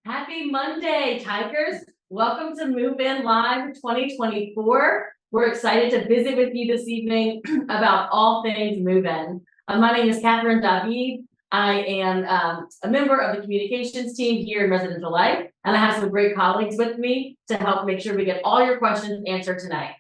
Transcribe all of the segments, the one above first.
Happy Monday, Tigers. Welcome to Move In Live 2024. We're excited to visit with you this evening about all things Move In. My name is Catherine David. I am a member of the communications team here in Residential Life, and I have some great colleagues with me to help make sure we get all your questions answered tonight.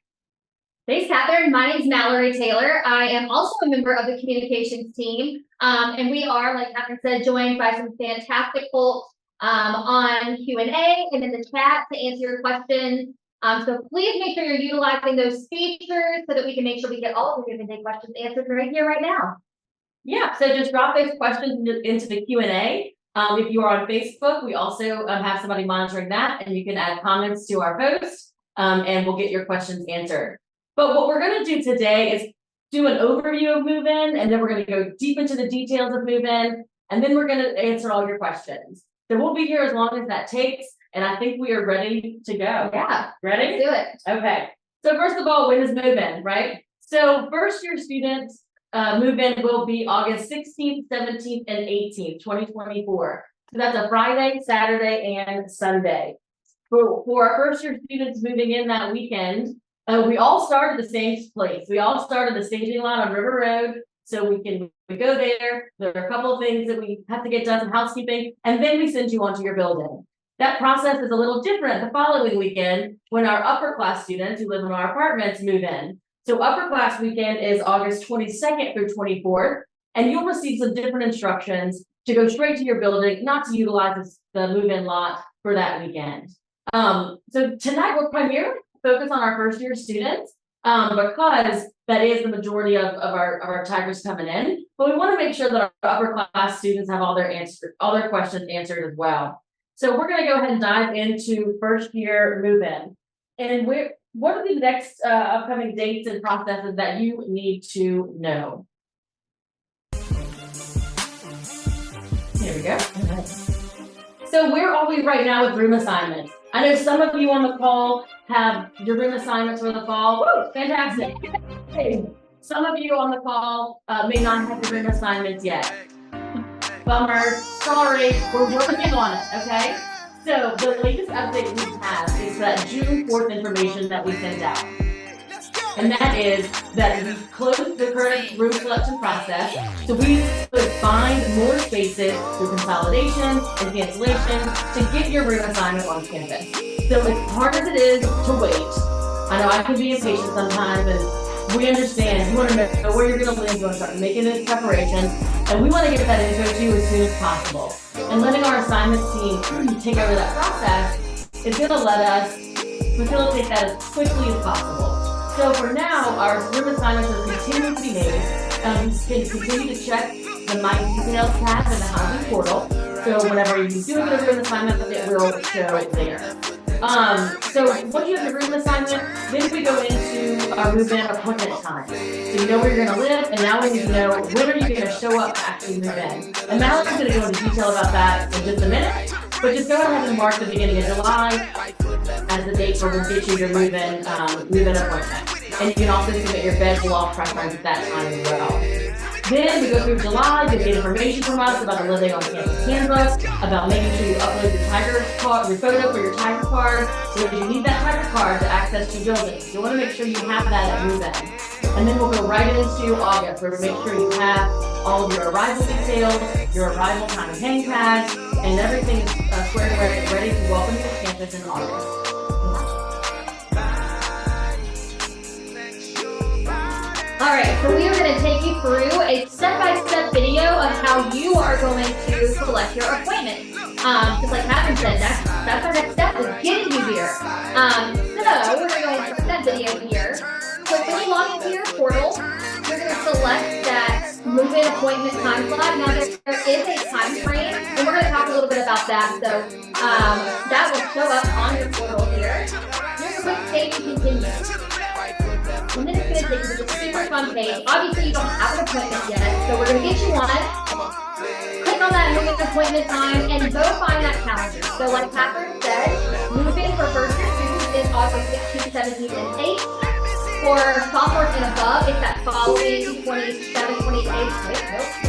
Thanks, Catherine. My name is Mallory Taylor. I am also a member of the communications team, and we are, like Catherine said, joined by some fantastic folks on Q&A and in the chat to answer your questions. So please make sure you're utilizing those features so that we can make sure we get all of your given day questions answered right here, right now. Yeah, so just drop those questions into the Q&A. If you are on Facebook, we also have somebody monitoring that, and you can add comments to our post, and we'll get your questions answered. But what we're going to do today is do an overview of Move In, and then we're going to go deep into the details of Move In, and then we're going to answer all your questions. So we'll be here as long as that takes, and I think we are ready to go. Yeah, ready? Let's do it. Okay. So first of all, when is Move In, right? So first year students, Move In will be August 16th, 17th, and 18th, 2024. So that's a Friday, Saturday, and Sunday. For our first year students moving in that weekend, we all start at the same place. We all start at the staging lot on River Road. So we go there. There are a couple of things that we have to get done, some housekeeping, and then we send you onto your building. That process is a little different the following weekend when our upper class students who live in our apartments move in. So upper class weekend is August 22nd through 24th, and you'll receive some different instructions to go straight to your building, not to utilize the move-in lot for that weekend. So tonight we'll primarily focus on our first year students because that is the majority of our Tigers coming in, but we want to make sure that our upper class students have all their questions answered as well. So we're going to go ahead and dive into first year move-in. And what are the next upcoming dates and processes that you need to know? Here we go. So where are we right now with room assignments? I know some of you on the call have your room assignments for the fall. Woo, fantastic. Hey, some of you on the call may not have your room assignments yet. Bummer. Sorry, we're working on it, okay? So the latest update we have is that June 4th information that we sent out. And that is that we closed the current room selection process, so we could find more spaces through consolidation and cancellation to get your room assignment on campus. So as hard as it is to wait, I know I can be impatient sometimes, and we understand you want to know where you're going to live, you want to start making this preparation, and we want to get that info to you as soon as possible. And letting our assignment team take over that process is going to let us facilitate that as quickly as possible. So for now, our room assignments are continuing to be made. You can continue to check the My Details tab in the housing portal. So whenever you do get a room assignment, it will show there. So once you have your room assignment, then we go into our move-in appointment time. So you know where you're going to live, and now we need to know when are you going to show up to actually move in. And Mallory's going to go into detail about that in just a minute. But just go ahead and mark the beginning of July as the date where we'll get you your move-in appointment. And you can also submit your bed block preference at that time as well. Then we go through July, you get information from us about the Living on Campus handbook, about making sure you upload your Tiger card, your photo for your Tiger card, so that you need that Tiger card to access your building. You want to make sure you have that at move-in. And then we'll go right into August, where we make sure you have all of your arrival details, your arrival time and hang tag, and everything is squared away, ready to welcome you to campus in August. All right, so we are going to take you through a step-by-step video of how you are going to select your appointment. Just like Catherine said, that's our next step, is getting you here. So we're going to go into that video here. So when you log into your portal, you're going to select that move-in appointment time slot. Now there is a time frame, and we're going to talk a little bit about that. So that will show up on your portal here. You're going to click Save and Continue. And then it's going to take you to the super fun page. Obviously, you don't have an appointment yet, so we're going to get you one. Click on that move-in appointment time and go find that calendar. So like Catherine said, move-in for first year students is August 16th, 17th, and 8th. For sophomores and above, it's that following 27th, 28th,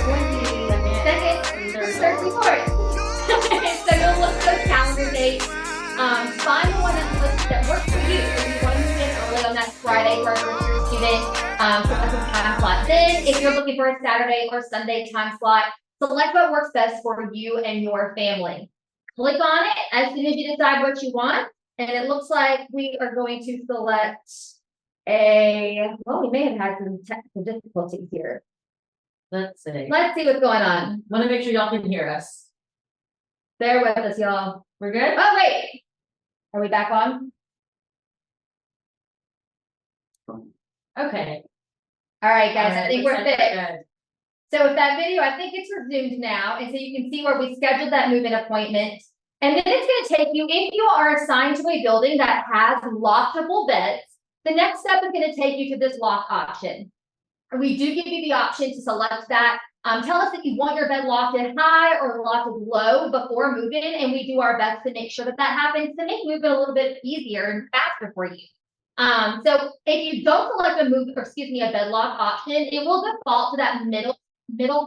22nd, 3rd, 3rd, 4th. So you'll look at those calendars your dates. Find the one that works for you. If you want to move in early on that Friday for a first-year student, select a time slot. Then, if you're looking for a Saturday or Sunday time slot, select what works best for you and your family. Click on it as soon as you decide what you want, and it looks like we are going to select well, we may have had some technical difficulties here. Let's see. Let's see what's going on. Want to make sure y'all can hear us. Bear with us, y'all. We're good? Oh, wait. Are we back on? Okay. All right, guys, All right, I think looks we're like fixed. good. So with that video, I think it's resumed now. And so you can see where we scheduled that move-in appointment. And then it's going to take you, if you are assigned to a building that has lockable beds, the next step is going to take you to this lock option. We do give you the option to select that. Tell us if you want your bed lofted high or lofted low before move-in, and we do our best to make sure that that happens to make move-in a little bit easier and faster for you. So if you don't select a bed lock option, it will default to that middle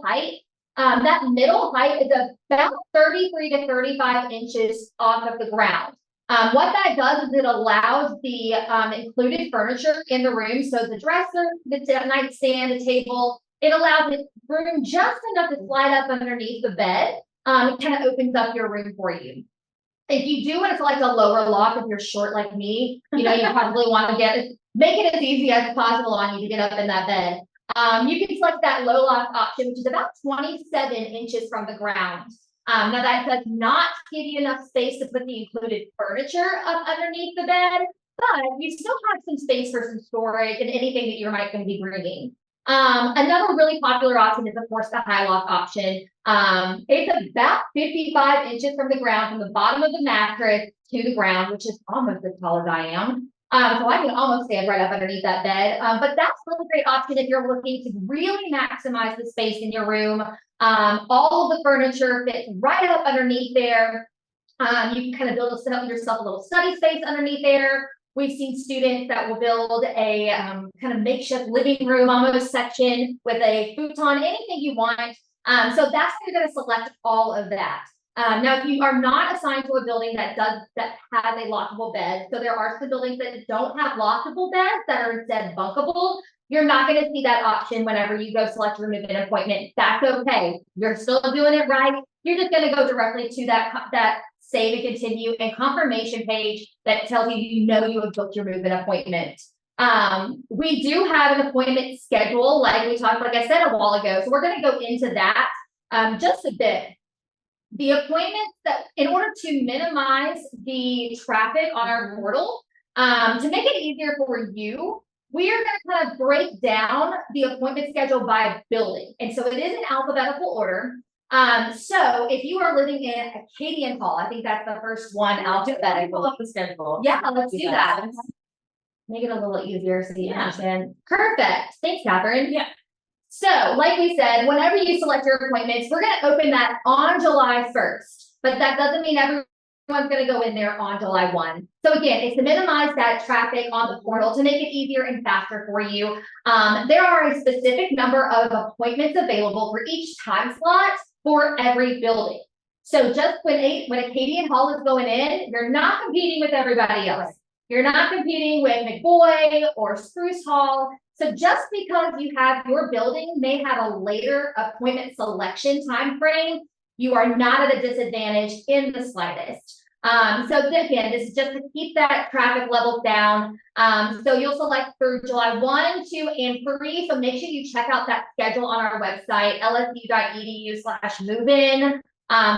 height. That middle height is about 33 to 35 inches off of the ground. What that does is it allows the included furniture in the room, so the dresser, the nightstand, the table, it allows the room just enough to slide up underneath the bed. It kind of opens up your room for you. If you do want to select a lower lock, if you're short like me, you probably want to make it as easy as possible on you to get up in that bed. You can select that low lock option, which is about 27 inches from the ground. Now that does not give you enough space to put the included furniture up underneath the bed, but you still have some space for some storage and anything that you might going to be bringing. Another really popular option is, of course, the high lock option. It's about 55 inches from the ground, from the bottom of the mattress to the ground, which is almost as tall as I am. So I can almost stand right up underneath that bed. But that's a really great option if you're looking to really maximize the space in your room. All of the furniture fits right up underneath there. You can kind of build yourself a little study space underneath there. We've seen students that will build a kind of makeshift living room almost section with a futon, anything you want. So that's how you're going to select all of that. Now, if you are not assigned to a building that has a lockable bed, so there are some buildings that don't have lockable beds that are instead bunkable, you're not going to see that option whenever you go select your move-in appointment. That's okay. You're still doing it right. You're just going to go directly to that save and continue and confirmation page that tells you you have booked your move-in appointment. We do have an appointment schedule, like I said a while ago. So we're going to go into that just a bit. The appointments that, in order to minimize the traffic on our portal, to make it easier for you, we are going to kind of break down the appointment schedule by building. And so it is in alphabetical order. So if you are living in Acadian Hall, I think that's the first one alphabetical. Pull up the schedule. Yeah, let's do that. Make it a little easier so you understand. Perfect. Thanks, Catherine. Yeah. So, like we said, whenever you select your appointments, we're going to open that on July 1st. But that doesn't mean everyone's going to go in there on July 1. So again, it's to minimize that traffic on the portal to make it easier and faster for you. There are a specific number of appointments available for each time slot for every building. So just when Acadian Hall is going in, you're not competing with everybody else. You're not competing with McBoy or Spruce Hall. So just because your building may have a later appointment selection time frame, you are not at a disadvantage in the slightest. So again, this is just to keep that traffic level down. So you'll select for July 1, 2, and 3. So make sure you check out that schedule on our website, lsu.edu/movein.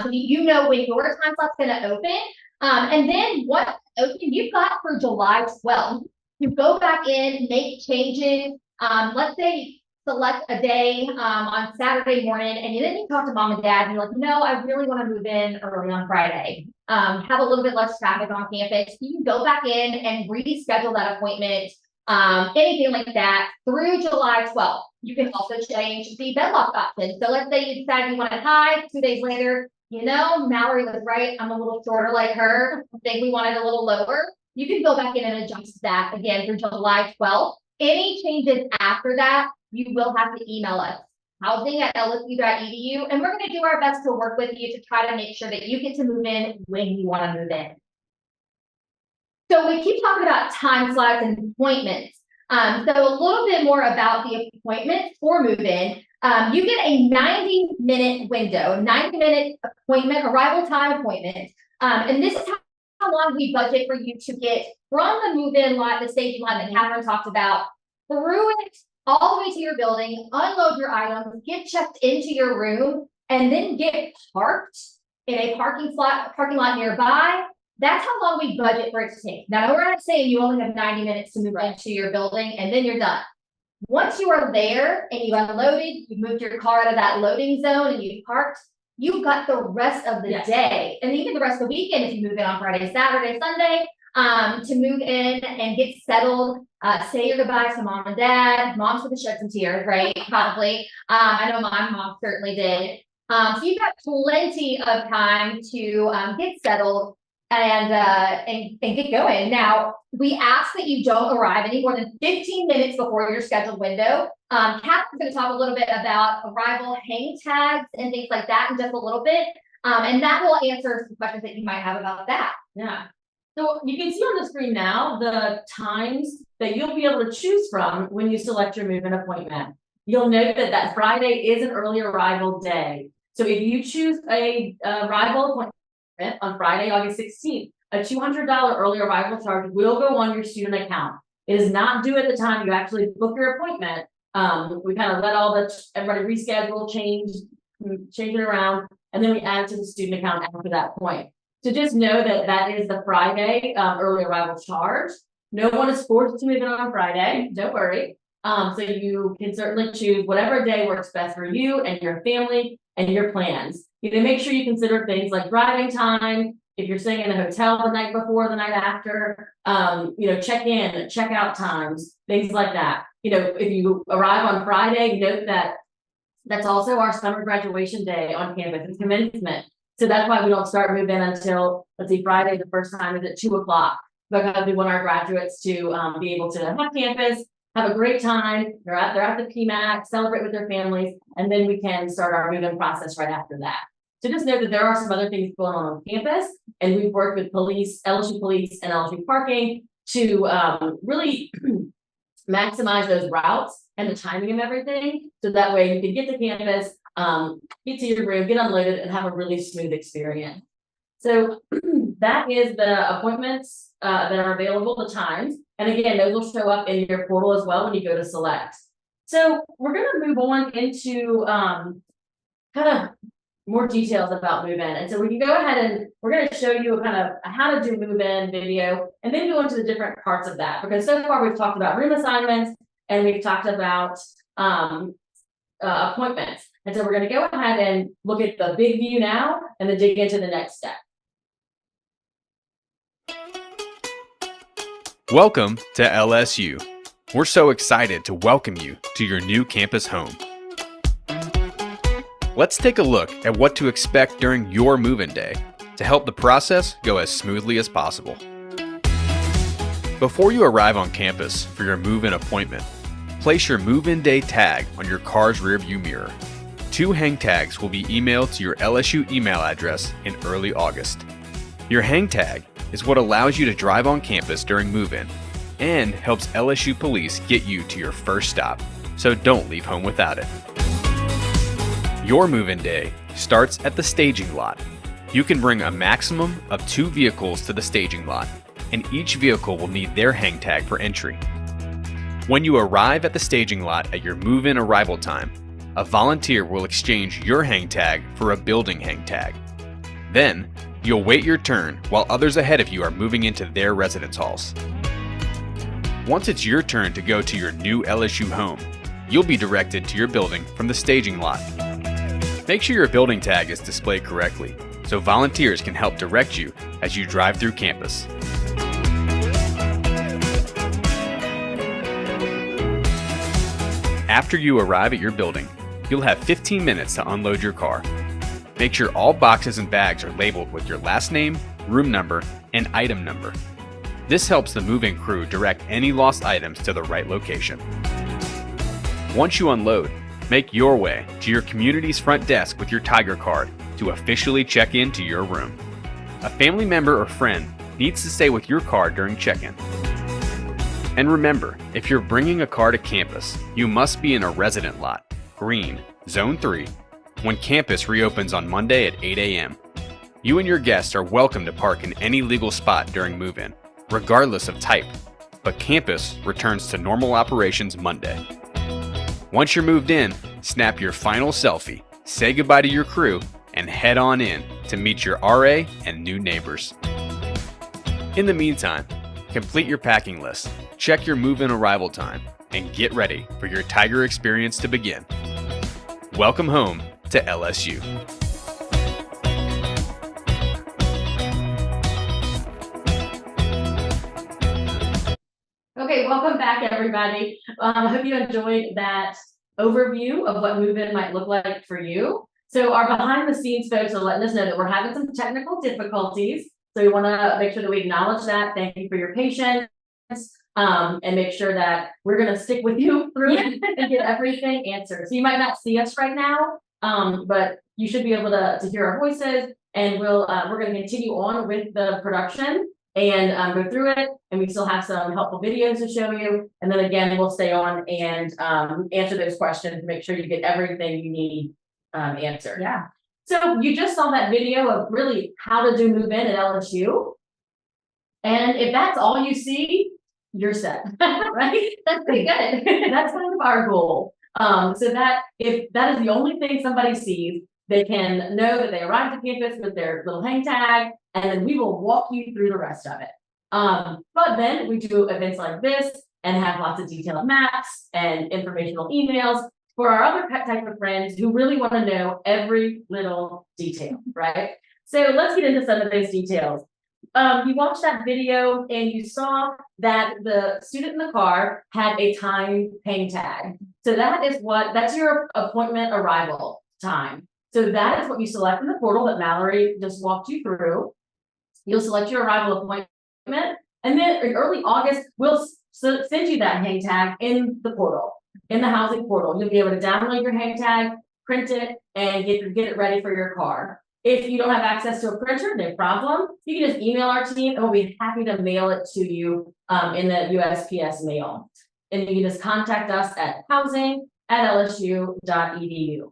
So you know when your time slot's going to open. And then what open you've got for July 12th. You go back in, make changes. Let's say select a day on Saturday morning, and then you talk to mom and dad, and you're like, no, I really want to move in early on Friday. Have a little bit less traffic on campus. You can go back in and reschedule that appointment, anything like that, through July 12th. You can also change the bed lock option. So let's say you decide you want it high, 2 days later, Mallory was right. I'm a little shorter like her. I think we want it a little lower. You can go back in and adjust that again through July 12th. Any changes after that, you will have to email us. housing at lsu.edu, and we're going to do our best to work with you to try to make sure that you get to move in when you want to move in. So we keep talking about time slots and appointments. So a little bit more about the appointments for move-in. You get a 90-minute window, 90-minute appointment, arrival time appointment. And this is how long we budget for you to get from the move-in lot, the staging lot that Catherine talked about, through it, all the way to your building, unload your items, get checked into your room, and then get parked in a parking lot nearby. That's how long we budget for it to take. Now, we're not saying you only have 90 minutes to move into your building and then you're done. Once you are there and you unloaded, you moved your car out of that loading zone and you parked, you've got the rest of the day and even the rest of the weekend if you move in on Friday, Saturday, Sunday, to move in and get settled, say your goodbyes to mom and dad. Mom's gonna shed some tears, right? Probably. I know my mom certainly did. So you've got plenty of time to get settled and get going. Now, we ask that you don't arrive any more than 15 minutes before your scheduled window. Catherine's going to talk a little bit about arrival hang tags and things like that in just a little bit. And that will answer some questions that you might have about that. Yeah. So you can see on the screen now the times that you'll be able to choose from when you select your move-in appointment. You'll note that Friday is an early arrival day. So if you choose a arrival appointment on Friday, August 16th, a $200 early arrival charge will go on your student account. It is not due at the time you actually book your appointment. We kind of let everybody reschedule, change it around, and then we add it to the student account after that point. So just know that is the Friday early arrival charge. No one is forced to move in on Friday. Don't worry. So you can certainly choose whatever day works best for you and your family and your plans. You know, make sure you consider things like driving time. If you're staying in a hotel the night before, the night after, check-in, check-out times, things like that. You know, if you arrive on Friday, note that that's also our summer graduation day on campus. It's commencement. So that's why we don't start move-in until, let's see, Friday, the first time is at 2:00, because we want our graduates to be able to have campus, have a great time. They're at the PMAC, celebrate with their families, and then we can start our move-in process right after that. So just know that there are some other things going on campus, and we've worked with police, LSU police and LSU parking to really maximize those routes and the timing of everything. So that way you can get to campus, get to your room, get unloaded, and have a really smooth experience. So that is the appointments that are available, the times. And again, those will show up in your portal as well when you go to select. So we're going to move on into kind of more details about move-in. And so we can go ahead and we're going to show you kind of how to do move-in video and then go into the different parts of that. Because so far we've talked about room assignments and we've talked about appointments. And so we're going to go ahead and look at the big view now and then dig into the next step. Welcome to LSU. We're so excited to welcome you to your new campus home. Let's take a look at what to expect during your move-in day to help the process go as smoothly as possible. Before you arrive on campus for your move-in appointment, place your move-in day tag on your car's rearview mirror. 2 hang tags will be emailed to your LSU email address in early August. Your hang tag is what allows you to drive on campus during move-in and helps LSU police get you to your first stop, so don't leave home without it. Your move-in day starts at the staging lot. You can bring a maximum of 2 vehicles to the staging lot, and each vehicle will need their hang tag for entry. When you arrive at the staging lot at your move-in arrival time, a volunteer will exchange your hang tag for a building hang tag. Then, you'll wait your turn while others ahead of you are moving into their residence halls. Once it's your turn to go to your new LSU home, you'll be directed to your building from the staging lot. Make sure your building tag is displayed correctly, so volunteers can help direct you as you drive through campus. After you arrive at your building, you'll have 15 minutes to unload your car. Make sure all boxes and bags are labeled with your last name, room number, and item number. This helps the move-in crew direct any lost items to the right location. Once you unload, Make your way to your community's front desk with your Tiger card to officially check into your room. A family member or friend needs to stay with your car during check-in. And remember, if you're bringing a car to campus, you must be in a resident lot, green, zone 3, when campus reopens on Monday at 8 a.m. You and your guests are welcome to park in any legal spot during move-in, regardless of type, but campus returns to normal operations Monday. Once you're moved in, snap your final selfie, say goodbye to your crew, and head on in to meet your RA and new neighbors. In the meantime, complete your packing list, check your move-in arrival time, and get ready for your Tiger experience to begin. Welcome home to LSU. Okay, welcome back, everybody. I hope you enjoyed that overview of what move-in might look like for you. So our behind-the-scenes folks are letting us know that we're having some technical difficulties. So we want to make sure that we acknowledge that. Thank you for your patience, and make sure that we're going to stick with you through it and get everything answered. So you might not see us right now, but you should be able to hear our voices, and we're going to continue on with the production and go through it. And we still have some helpful videos to show you. And then again, we'll stay on and answer those questions to make sure you get everything you need answered. Yeah. So you just saw that video of really how to do move in at LSU. And if that's all you see, you're set, right? That's pretty good. That's kind of our goal. So that if that is the only thing somebody sees, they can know that they arrived at campus with their little hang tag, and then we will walk you through the rest of it. But then we do events like this and have lots of detailed maps and informational emails for our other type of friends who really want to know every little detail, right? So let's get into some of those details. You watched that video and you saw that the student in the car had a time hang tag. So that's your appointment arrival time. So that is what you select in the portal that Mallory just walked you through. You'll select your arrival appointment, and then in early August, we'll send you that hang tag in the portal, in the housing portal. You'll be able to download your hang tag, print it, and get it ready for your car. If you don't have access to a printer, no problem. You can just email our team, and we'll be happy to mail it to you in the USPS mail. And you can just contact us at housing@lsu.edu.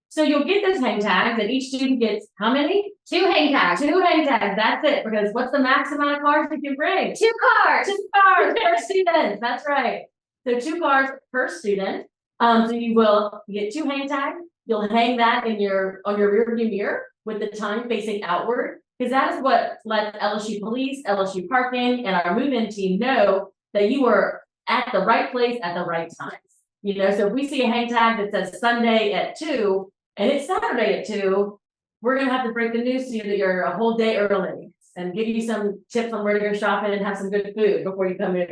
So you'll get those hang tags, and each student gets how many? 2 hang tags. 2 hang tags. That's it. Because what's the max amount of cars you can bring? 2 cars. 2 cars per student. That's right. So 2 cars per student. So you will get 2 hang tags. You'll hang that on your rear view mirror with the time facing outward, because that is what lets LSU police, LSU parking, and our move-in team know that you were at the right place at the right times. You know, so if we see a hang tag that says Sunday at 2 and it's Saturday at 2, we're going to have to break the news to you that you're a whole day early and give you some tips on where to go shopping and have some good food before you come in.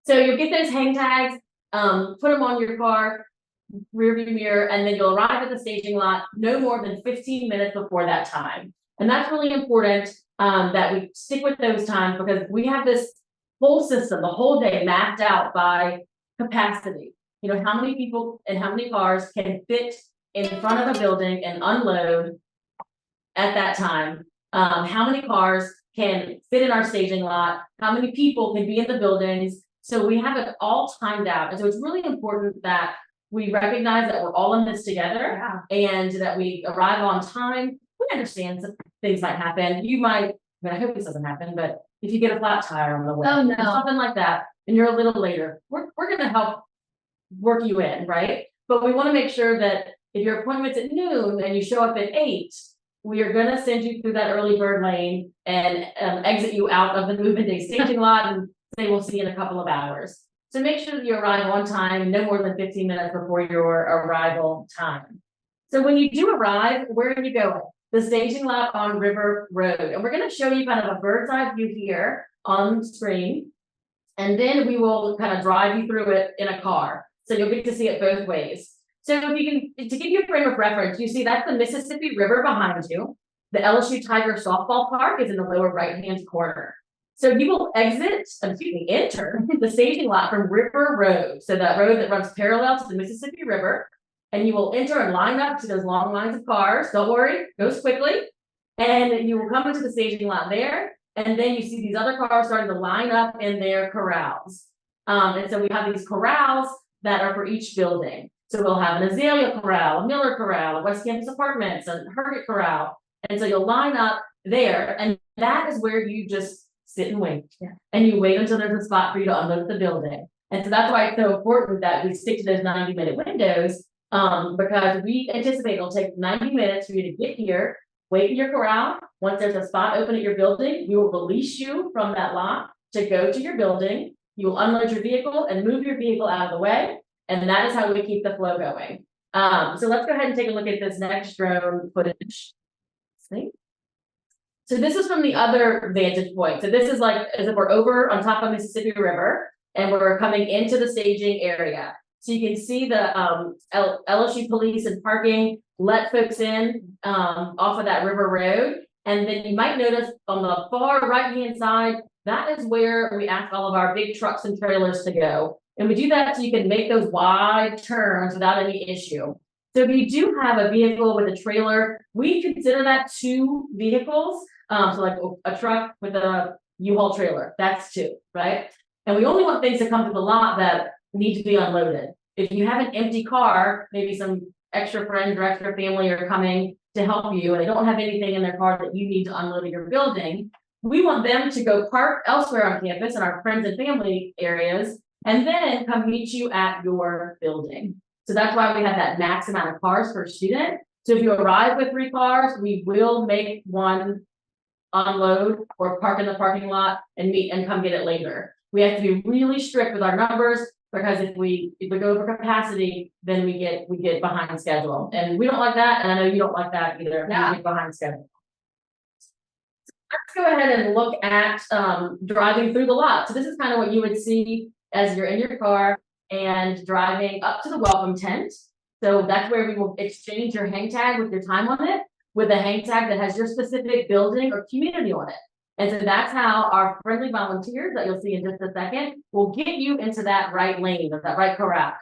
So you'll get those hang tags, put them on your car rear view mirror, and then you'll arrive at the staging lot no more than 15 minutes before that time. And that's really important that we stick with those times, because we have this whole system, the whole day mapped out by capacity. You know, how many people and how many cars can fit in front of a building and unload at that time. How many cars can fit in our staging lot? How many people can be in the buildings? So we have it all timed out. And so it's really important that we recognize that we're all in this together, and that we arrive on time. We understand some things might happen. You might, I hope this doesn't happen, but if you get a flat tire on the way, or something like that, and you're a little later, we're going to help work you in, right? But we want to make sure that if your appointment's at noon and you show up at 8, we are going to send you through that early bird lane and exit you out of the move-in day staging lot and say we'll see you in a couple of hours. So make sure that you arrive on time, no more than 15 minutes before your arrival time. So when you do arrive, where are you going? The staging lot on River Road. And we're going to show you kind of a bird's eye view here on screen. And then we will kind of drive you through it in a car. So you'll get to see it both ways. So if you can, to give you a frame of reference, you see that's the Mississippi River behind you. The LSU Tiger softball park is in the lower right-hand corner. So you will enter the staging lot from River Road. So that road that runs parallel to the Mississippi River. And you will enter and line up to those long lines of cars. Don't worry, goes quickly. And you will come into the staging lot there. And then you see these other cars starting to line up in their corrals. And so we have these corrals that are for each building. So we'll have an Azalea corral, a Miller corral, a West Campus Apartments, a Herget corral. And so you'll line up there. And that is where you just sit and wait. Yeah. And you wait until there's a spot for you to unload the building. And so that's why it's so important that we stick to those 90-minute windows, because we anticipate it'll take 90 minutes for you to get here, wait in your corral. Once there's a spot open at your building, we will release you from that lot to go to your building. You will unload your vehicle and move your vehicle out of the way. And that is how we keep the flow going. So let's go ahead and take a look at this next drone footage. See? So this is from the other vantage point. So this is like as if we're over on top of Mississippi River and we're coming into the staging area. So you can see the LSU police and parking let folks in off of that river road. And then you might notice on the far right-hand side, that is where we ask all of our big trucks and trailers to go. And we do that so you can make those wide turns without any issue. So if you do have a vehicle with a trailer, we consider that 2 vehicles. So like a truck with a U-Haul trailer, that's 2, right? And we only want things to come to the lot that need to be unloaded. If you have an empty car, maybe some extra friends or extra family are coming to help you and they don't have anything in their car that you need to unload at your building, we want them to go park elsewhere on campus in our friends and family areas and then come meet you at your building. So that's why we have that max amount of cars per student. So if you arrive with 3 cars, we will make one unload or park in the parking lot and meet and come get it later. We have to be really strict with our numbers because if we go over capacity, then we get behind schedule. And we don't like that, and I know you don't like that either. Yeah. We get behind schedule. Let's go ahead and look at driving through the lot. So this is kind of what you would see as you're in your car and driving up to the welcome tent. So that's where we will exchange your hang tag with your time on it with a hang tag that has your specific building or community on it. And so that's how our friendly volunteers that you'll see in just a second will get you into that right lane or that right corral.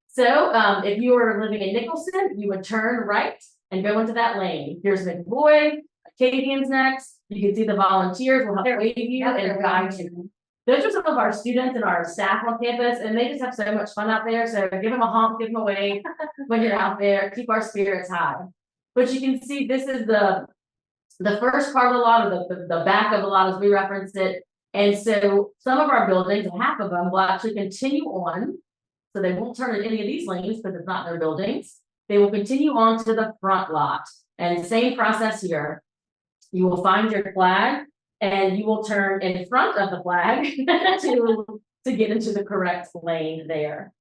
So if you were living in Nicholson, you would turn right and go into that lane. Here's McBoy, Acadian's next. You can see the volunteers will help wave you and guide you. Those are some of our students and our staff on campus, and they just have so much fun out there. So give them a honk, give them a wave when you're out there, keep our spirits high. But you can see this is the first part of the lot, or the back of the lot as we referenced it. And so some of our buildings, half of them, will actually continue on. So they won't turn in any of these lanes because it's not their buildings. They will continue on to the front lot. And same process here. You will find your flag and you will turn in front of the flag to get into the correct lane there.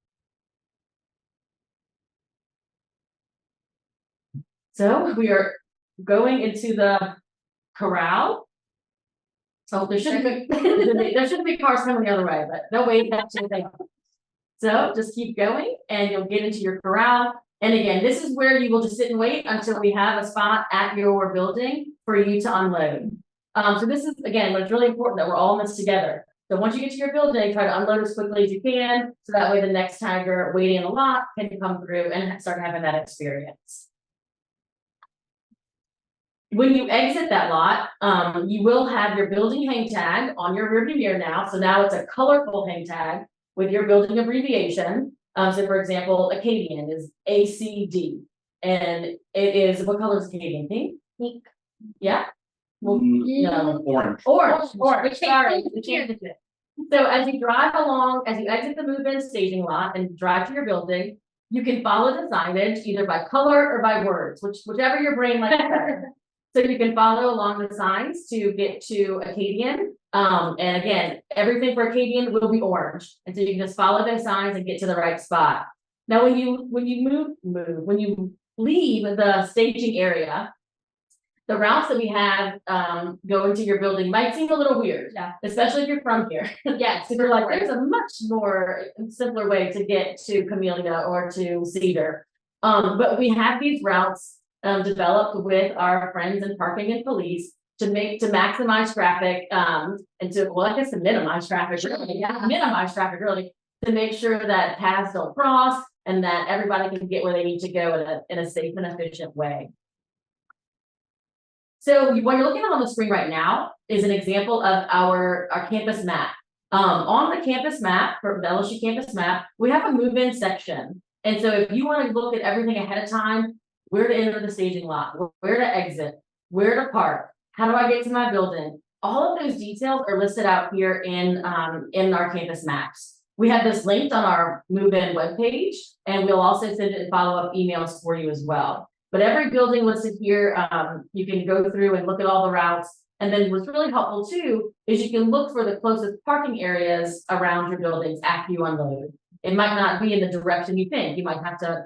So we are going into the corral. Oh, there shouldn't be cars coming the other way, but they'll wait that thing. So just keep going and you'll get into your corral. And again, this is where you will just sit and wait until we have a spot at your building for you to unload. So this is, again, it's really important that we're all in this together. So once you get to your building, try to unload as quickly as you can. So that way the next tagger waiting in the lot can come through and start having that experience. When you exit that lot, you will have your building hang tag on your rearview mirror now. So now it's a colorful hang tag with your building abbreviation. So for example, Acadian is ACD. And it is, what color is Acadian? Pink? Yeah? Well, no. Orange. Sorry. So as you drive along, as you exit the move-in staging lot and drive to your building, you can follow the signage either by color or by words, whichever your brain likes better. So you can follow along the signs to get to Acadian. And again, everything for Acadian will be orange. And so you can just follow those signs and get to the right spot. Now, when you leave the staging area, the routes that we have going to your building might seem a little weird, especially if you're from here. Yes, so you're like, there's a much more simpler way to get to Camellia or to Cedar. But we have these routes developed with our friends in parking and police to maximize traffic, and to, well, I guess to minimize traffic, really, minimize traffic, really, to make sure that paths don't cross and that everybody can get where they need to go in a safe and efficient way. So what you're looking at on the screen right now is an example of our campus map. On the campus map, for the LSU campus map, we have a move-in section. And so if you want to look at everything ahead of time, where to enter the staging lot, where to exit, where to park, how do I get to my building? All of those details are listed out here in our campus maps. We have this linked on our move-in webpage, and we'll also send it follow-up emails for you as well. But every building listed here, you can go through and look at all the routes. And then what's really helpful too, is you can look for the closest parking areas around your buildings after you unload. It might not be in the direction you think. You might have to,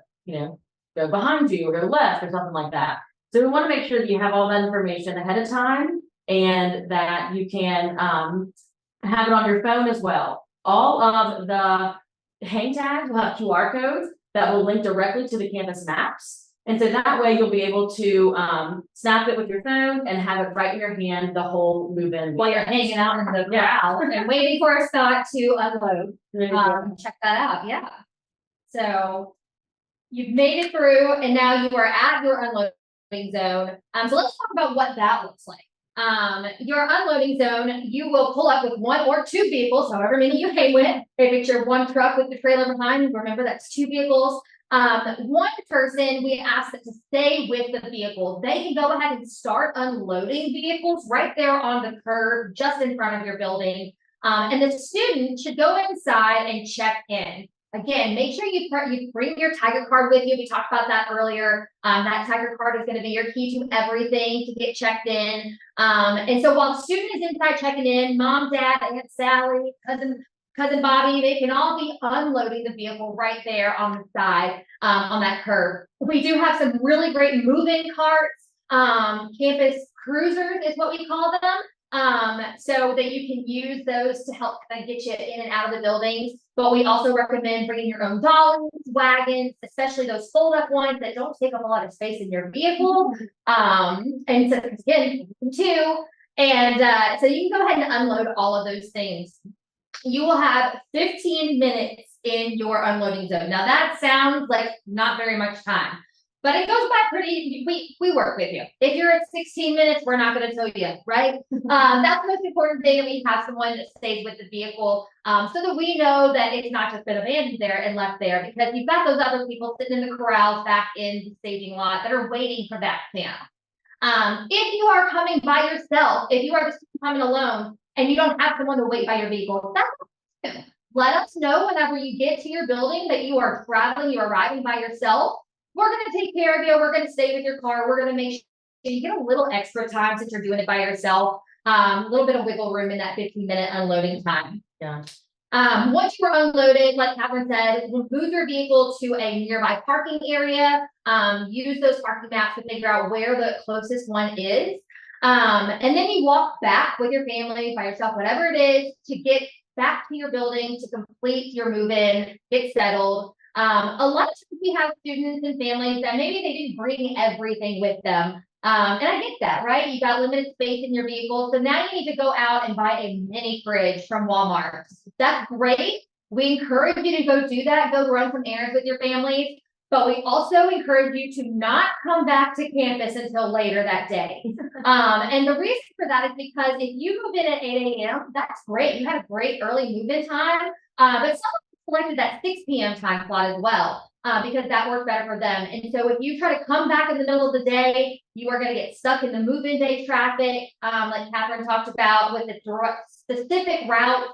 go behind you or go left or something like that. So we want to make sure that you have all that information ahead of time and that you can have it on your phone as well. All of the hang tags will have QR codes that will link directly to the campus maps. And so that way you'll be able to snap it with your phone and have it right in your hand the whole move-in. While you're hanging out in the crowd and waiting for a spot to unload. Check that out, yeah. So you've made it through and now you are at your unloading zone. So let's talk about what that looks like. Your unloading zone, you will pull up with one or two vehicles, however many you hang with. If it's your one truck with the trailer behind, remember that's two vehicles. One person, we ask that to stay with the vehicle. They can go ahead and start unloading vehicles right there on the curb, just in front of your building. And the student should go inside and check in. Again, make sure you bring your Tiger card with you. We talked about that earlier. That Tiger card is going to be your key to everything to get checked in. And so while the student is inside checking in, mom, dad, Aunt Sally, cousin Bobby, they can all be unloading the vehicle right there on the side, on that curb. We do have some really great move-in carts, campus cruisers is what we call them, so that you can use those to help kind of get you in and out of the buildings. But we also recommend bringing your own dollies, wagons, especially those fold-up ones that don't take up a lot of space in your vehicle. And so again, too. And so you can go ahead and unload all of those things. You will have 15 minutes in your unloading zone. Now that sounds like not very much time, but it goes by pretty, we work with you. If you're at 16 minutes, we're not going to tell you, right? That's the most important thing, that we have someone that stays with the vehicle, so that we know that it's not just been abandoned there and left there, because you've got those other people sitting in the corrals back in the staging lot that are waiting for that camp. If you are coming by yourself, if you are just coming alone, and you don't have someone to wait by your vehicle, that's okay. Let us know whenever you get to your building that you are traveling, you're arriving by yourself. We're going to take care of you. We're going to stay with your car. We're going to make sure you get a little extra time since you're doing it by yourself. A little bit of wiggle room in that 15-minute unloading time. Yeah. Once you're unloaded, like Catherine said, move your vehicle to a nearby parking area. Use those parking maps to figure out where the closest one is. And then you walk back with your family, by yourself, whatever it is, to get back to your building to complete your move-in, get settled. A lot of times we have students and families that maybe they didn't bring everything with them. And I get that, right? You got limited space in your vehicle. So now you need to go out and buy a mini fridge from Walmart. That's great. We encourage you to go do that, go run some errands with your families. But we also encourage you to not come back to campus until later that day. And the reason for that is because if you move in at 8 a.m., that's great. You had a great early move-in time. But some selected that 6 p.m. time slot as well, because that worked better for them. And so if you try to come back in the middle of the day, you are going to get stuck in the move-in day traffic, like Catherine talked about with the specific route.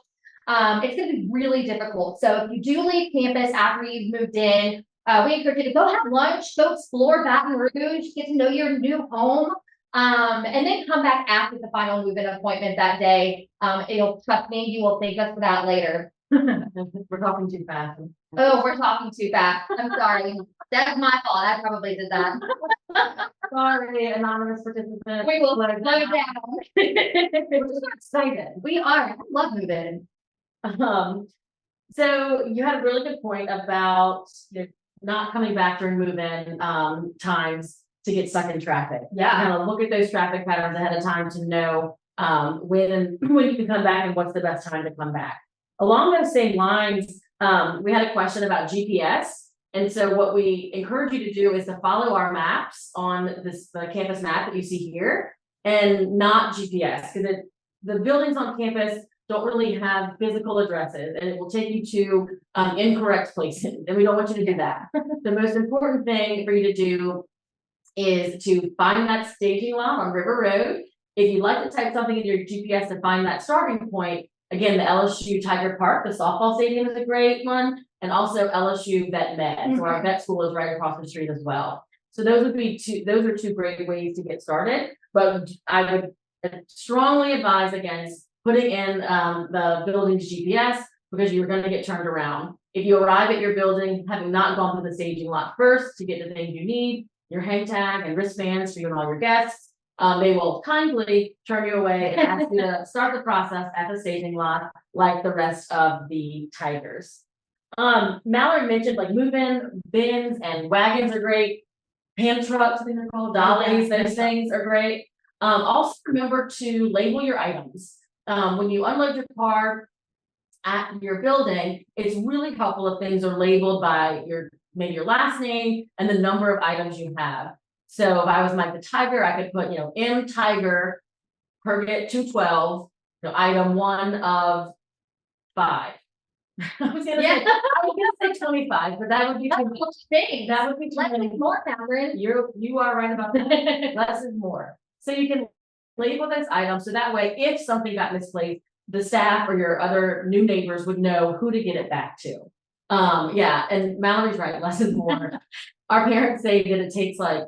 It's going to be really difficult. So if you do leave campus after you've moved in, we encourage you to go have lunch, go explore Baton Rouge, get to know your new home, and then come back after the final move-in appointment that day. Trust me, you will thank us for that later. We're talking too fast. Oh, we're talking too fast. I'm sorry. That's my fault. I probably did that. Sorry, anonymous participant. We will slow down. We're just excited. We are. I love move-in. So you had a really good point about not coming back during move-in times to get stuck in traffic. Yeah. Kind of look at those traffic patterns ahead of time to know when you can come back and what's the best time to come back. Along those same lines, we had a question about GPS. And so what we encourage you to do is to follow our maps on the campus map that you see here, and not GPS, because the buildings on campus don't really have physical addresses, and it will take you to incorrect places, and we don't want you to do that. The most important thing for you to do is to find that staging lot on River Road. If you'd like to type something in your GPS to find that starting point, again, the LSU Tiger Park, the softball stadium is a great one, and also LSU Vet Med. So our vet school is right across the street as well. So those are two great ways to get started. But I would strongly advise against putting in the building's GPS, because you're going to get turned around. If you arrive at your building having not gone through the staging lot first to get the things you need, your hang tag and wristbands for you and all your guests, they will kindly turn you away and ask you to start the process at the staging lot like the rest of the Tigers. Mallory mentioned like move-in bins and wagons are great. Hand trucks, I think they're called, dollies, those things are great. Also remember to label your items. When you unload your car at your building, it's really helpful if things are labeled by maybe your last name and the number of items you have. So if I was Mike the Tiger, I could put, M Tiger, Pergit 212, item 1 of 5. I was gonna say 25, but that would be too much. That would be too Less many. is more, Catherine. You are right about that. Less is more. So you can label those items, so that way, if something got misplaced, the staff or your other new neighbors would know who to get it back to. Yeah, and Mallory's right, less is more. Our parents say that it takes like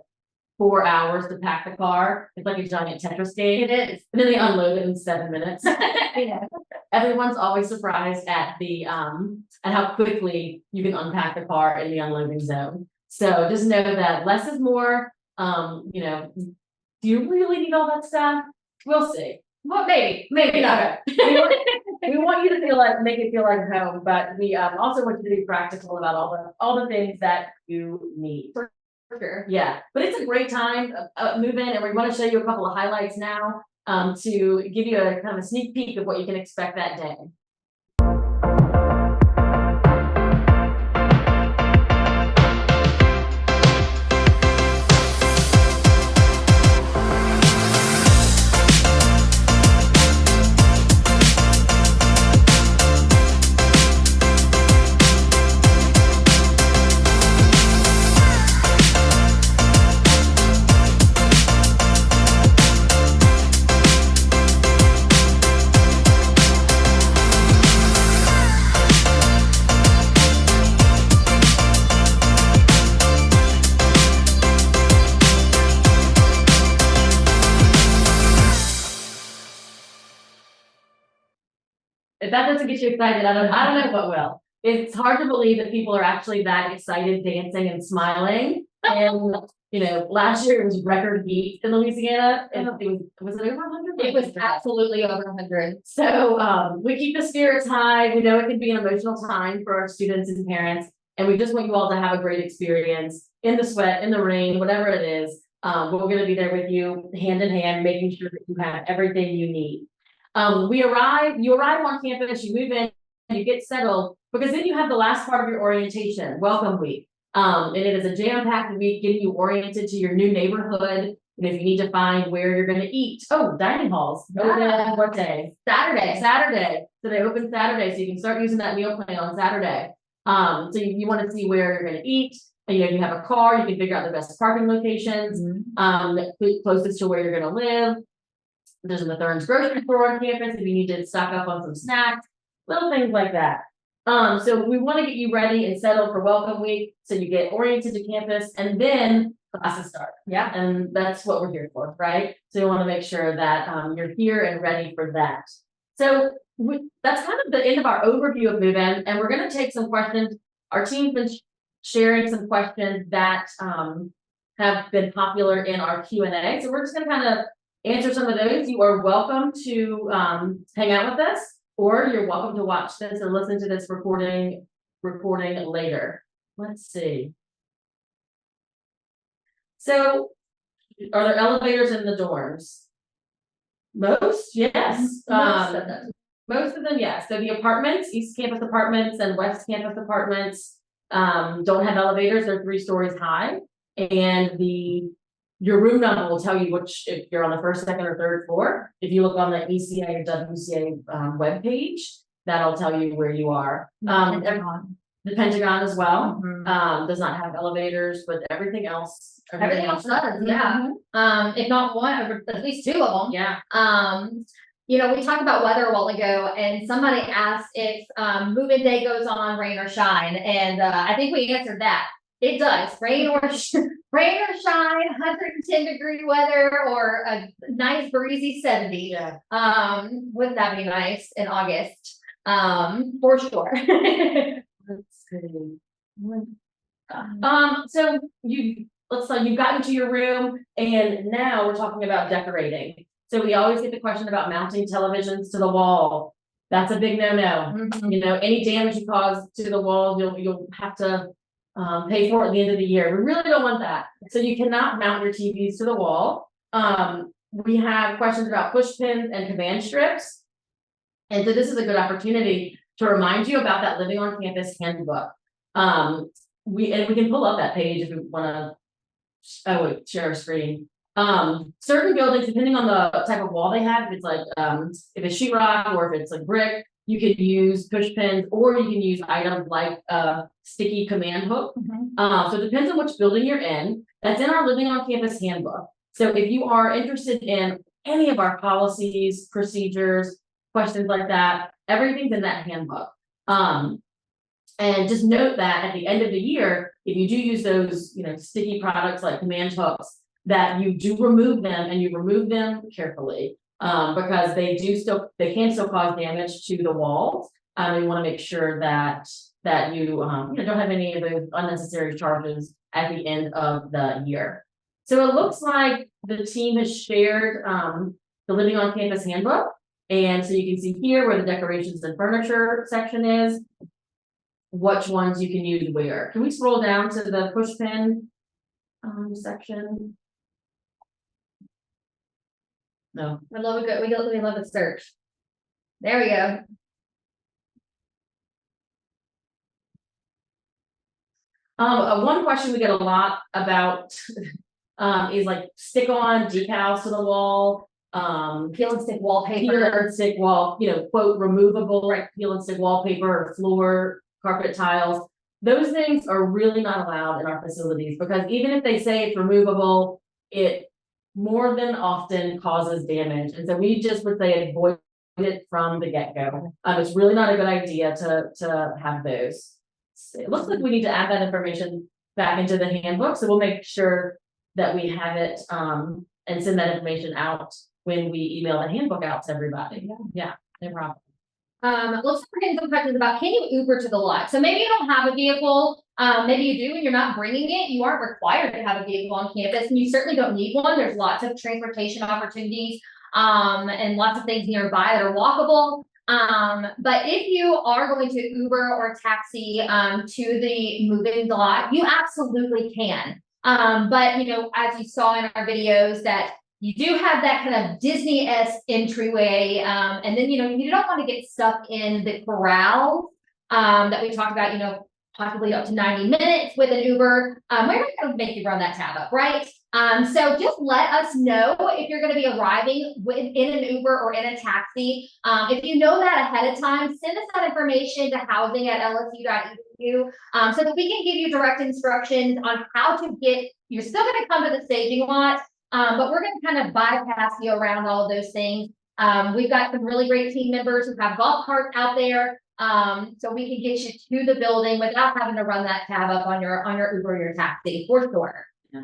4 hours to pack the car. It's like a giant Tetris game. It is. And then they unload it in 7 minutes. Yeah. Everyone's always surprised at at how quickly you can unpack the car in the unloading zone. So just know that less is more. Do you really need all that stuff? We'll see. Well, maybe not. We want you to make it feel like home, but we also want you to be practical about all the things that you need. For sure. Yeah, but it's a great time, move in, and we want to show you a couple of highlights now to give you a kind of a sneak peek of what you can expect that day. If that doesn't get you excited, I don't know what will. It's hard to believe that people are actually that excited, dancing and smiling. And last year it was record heat in Louisiana, and was it over 100? It was absolutely over 100. So we keep the spirits high. We know it can be an emotional time for our students and parents, and we just want you all to have a great experience in the sweat, in the rain, whatever it is. We're going to be there with you, hand in hand, making sure that you have everything you need. You arrive on campus, you move in, you get settled, because then you have the last part of your orientation, welcome week. And it is a jam-packed week getting you oriented to your new neighborhood. And if you need to find where you're going to eat, dining halls. Open what day? Saturday. So they open Saturday, so you can start using that meal plan on Saturday. So you want to see where you're going to eat. And, you have a car, you can figure out the best parking locations, closest to where you're going to live. There's a Methern's grocery store on campus if you need to stock up on some snacks, little things like that. So we want to get you ready and settled for welcome week, so you get oriented to campus, and then classes start. Yeah, and that's what we're here for, right? So you want to make sure that you're here and ready for that. So that's kind of the end of our overview of Move In, and we're going to take some questions. Our team's been sharing some questions that have been popular in our Q&A. So we're just going to kind of answer some of those. You are welcome to hang out with us, or you're welcome to watch this or listen to this recording later. Let's see. So Are there elevators in the dorms? Most, yes. Most of them. Most of them, yes. So the apartments, East Campus apartments and West Campus apartments, don't have elevators. They're 3 stories high. And your room number will tell you if you're on the first, second, or third floor. If you look on the ECA or WCA webpage, that'll tell you where you are. The Pentagon as well, does not have elevators, but everything else Everything else does, yeah. If not one, or at least 2 of them. Yeah. You know, we talked about weather a while ago, and somebody asked if move-in day goes on, rain or shine, and I think we answered that. It does, rain or shine, 110-degree weather, or a nice breezy 70. Yeah. Wouldn't that be nice in August? For sure. Let's see. So let's say you've gotten to your room, and now we're talking about decorating. So we always get the question about mounting televisions to the wall. That's a big no-no. You know, any damage you cause to the walls, you'll have to pay for it at the end of the year. We really don't want that. So you cannot mount your TVs to the wall. We have questions about push pins and command strips. And so this is a good opportunity to remind you about that Living on Campus handbook. We can pull up that page if you want to share a screen. Certain buildings, depending on the type of wall they have, if it's like if it's sheetrock or if it's like brick, you could use push pins, or you can use items like sticky command hook. So it depends on which building you're in. That's in our Living on Campus handbook. So if you are interested in any of our policies, procedures, questions like that, everything's in that handbook. And just note that at the end of the year, if you do use those, sticky products like command hooks, that you do remove them, and you remove them carefully, because they can still cause damage to the walls. You want to make sure that you don't have any of those unnecessary charges at the end of the year. So it looks like the team has shared the Living on Campus handbook, and so you can see here where the decorations and furniture section is, which ones you can use where. Can we scroll down to the push pin section? No. We love a search. There we go. One question we get a lot about is like stick-on decals to the wall, Peel and stick wallpaper. peel and stick wall, quote removable, right? Peel and stick wallpaper or floor carpet tiles. Those things are really not allowed in our facilities, because even if they say it's removable, it more than often causes damage, and so we just would say avoid it from the get-go. It's really not a good idea to have those. It looks like we need to add that information back into the handbook, so we'll make sure that we have it and send that information out when we email the handbook out to everybody. Yeah, no problem. Let's get some questions about, can you Uber to the lot? So maybe you don't have a vehicle, maybe you do and you're not bringing it. You aren't required to have a vehicle on campus, and you certainly don't need one. There's lots of transportation opportunities and lots of things nearby that are walkable. But if you are going to Uber or taxi to the move-in lot, you absolutely can. But as you saw in our videos, that you do have that kind of Disney-esque entryway, and then you don't want to get stuck in the corral that we talked about, possibly up to 90 minutes with an Uber. We're not going to make you run that tab up, right? So just let us know if you're going to be arriving in an Uber or in a taxi. If you know that ahead of time, send us that information to housing@lsu.edu so that we can give you direct instructions on how to get. You're still going to come to the staging lot, but we're going to kind of bypass you around all of those things. We've got some really great team members who have golf carts out there. So we can get you to the building without having to run that tab up on your Uber or your taxi, for sure. Yeah,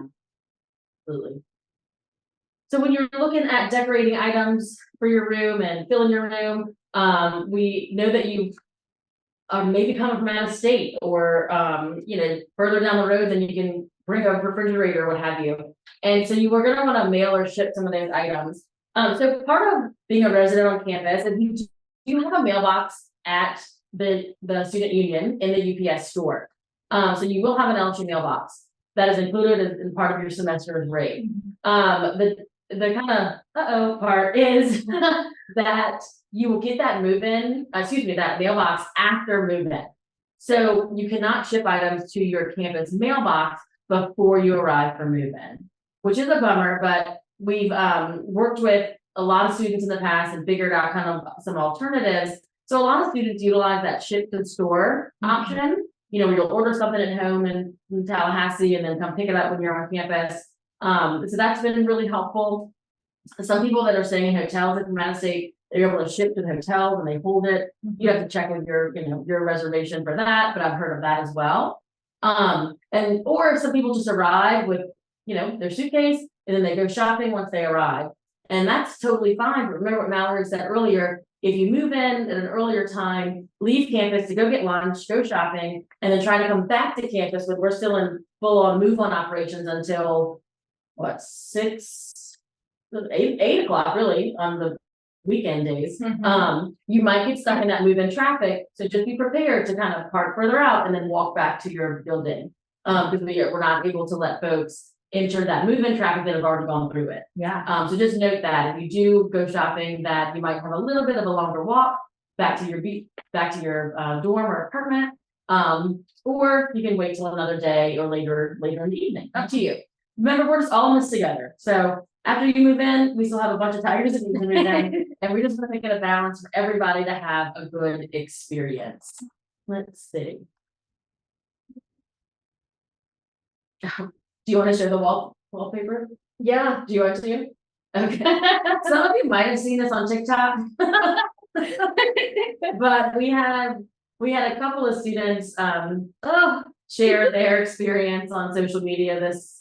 absolutely. So when you're looking at decorating items for your room and filling your room, we know that you are maybe coming from out of state, or further down the road than you can bring a refrigerator or what have you. And so you were going to want to mail or ship some of those items. So part of being a resident on campus, and you do have a mailbox at the student union in the UPS store. So you will have an LSU mailbox that is included in part of your semester's rate. The kind of part is that you will get that that mailbox after move-in. So you cannot ship items to your campus mailbox before you arrive for move-in, which is a bummer, but we've worked with a lot of students in the past and figured out kind of some alternatives. So a lot of students utilize that ship to store option, where you'll order something at home in Tallahassee and then come pick it up when you're on campus. So that's been really helpful. Some people that are staying in hotels from out of state, they're able to ship to the hotel and they hold it. You have to check with your reservation for that, but I've heard of that as well. Or some people just arrive with, their suitcase and then they go shopping once they arrive. And that's totally fine. But remember what Mallory said earlier, if you move in at an earlier time, leave campus to go get lunch, go shopping, and then try to come back to campus when we're still in full on move on operations until 8 o'clock really on the weekend days. You might get stuck in that move in traffic. So just be prepared to kind of park further out and then walk back to your building. Because we're not able to let folks enter that move in traffic that have already gone through it. Yeah. So just note that if you do go shopping, that you might have a little bit of a longer walk back to your dorm or apartment. Or you can wait till another day or later in the evening. Up to you. Remember, we're just all in this together. So after you move in, we still have a bunch of tigers that need to move in, and we just want to make it a balance for everybody to have a good experience. Let's see. Do you want to show the wallpaper? Yeah. Do you want to? Okay. Some of you might have seen this on TikTok, but we had a couple of students share their experience on social media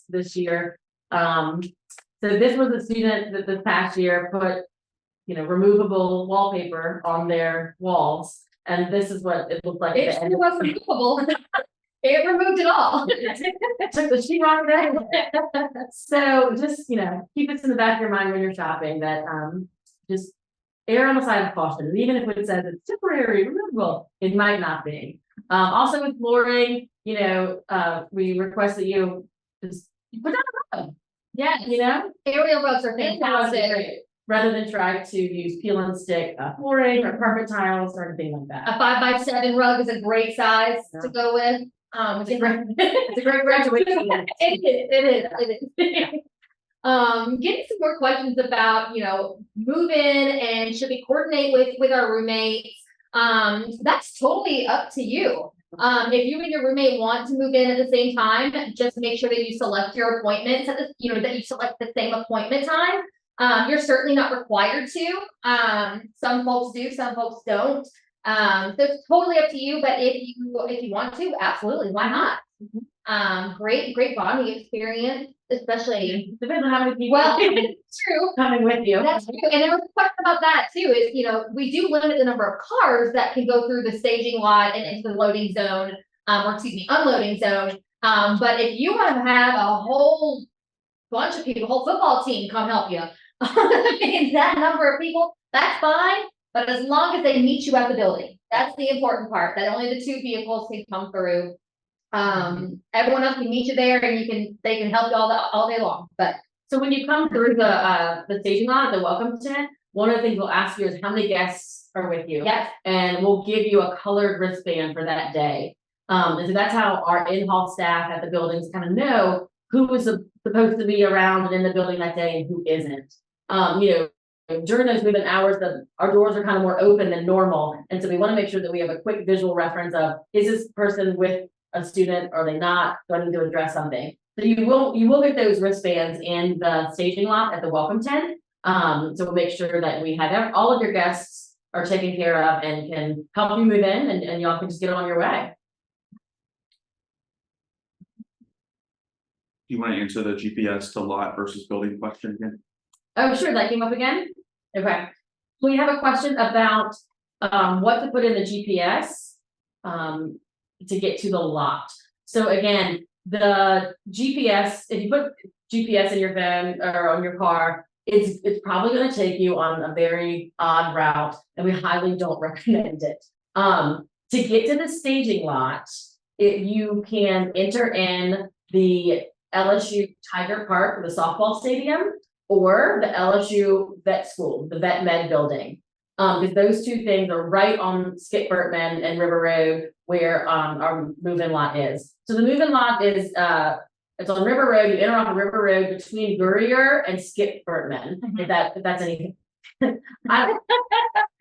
this year. So this was a student that this past year put, removable wallpaper on their walls, and this is what it looked like. It sure was removable. It removed it all. Took the sheet off there. So just keep this in the back of your mind when you're shopping, that just err on the side of caution. And even if it says it's temporary removable, it might not be. Also with flooring, we request that you just put down a rug. Yeah, aerial rugs are fantastic. Rather than try to use peel and stick flooring or carpet tiles or anything like that. A 5x7 rug is a great size to go with. It's a great graduation. It is. Getting some more questions about, move in and should we coordinate with our roommates? That's totally up to you. If you and your roommate want to move in at the same time, just make sure that you select your appointments that you select the same appointment time. You're certainly not required to. Some folks do, some folks don't. So it's totally up to you, but if you want to, absolutely, why not? Great bonding experience, especially depends on how many people. Well, it's true. Coming with you. That's true. And there was a question about that too, is we do limit the number of cars that can go through the staging lot and into the loading zone, unloading zone. But if you want to have a whole bunch of people, whole football team come help you, and that number of people, that's fine. But as long as they meet you at the building, that's the important part, that only the 2 vehicles can come through. Everyone else can meet you there and they can help you all day long. But so when you come through the staging lot at the welcome tent, one of the things we'll ask you is how many guests are with you. Yes. And we'll give you a colored wristband for that day. And so that's how our in-hall staff at the buildings kind of know who was supposed to be around and in the building that day and who isn't. During those movement hours, our doors are kind of more open than normal. And so we want to make sure that we have a quick visual reference of, is this person with a student? Or are they not? Do I need to address something? So you will get those wristbands in the staging lot at the welcome tent. So we'll make sure that we have all of your guests are taken care of and can help you move in and y'all can just get on your way. Do you want to answer the GPS to lot versus building question again? Oh, sure, that came up again? Okay. We have a question about what to put in the GPS to get to the lot. So again, the GPS, if you put GPS in your phone or on your car, it's probably going to take you on a very odd route, and we highly don't recommend it. To get to the staging lot, you can enter in the LSU Tiger Park, the softball stadium, or the LSU vet school, the vet med building. Because those two things are right on Skip Burtman and River Road where our move-in lot is. So the move-in lot is it's on River Road. You enter off of River Road between Gurrier and Skip Burtman. If that's anything. Those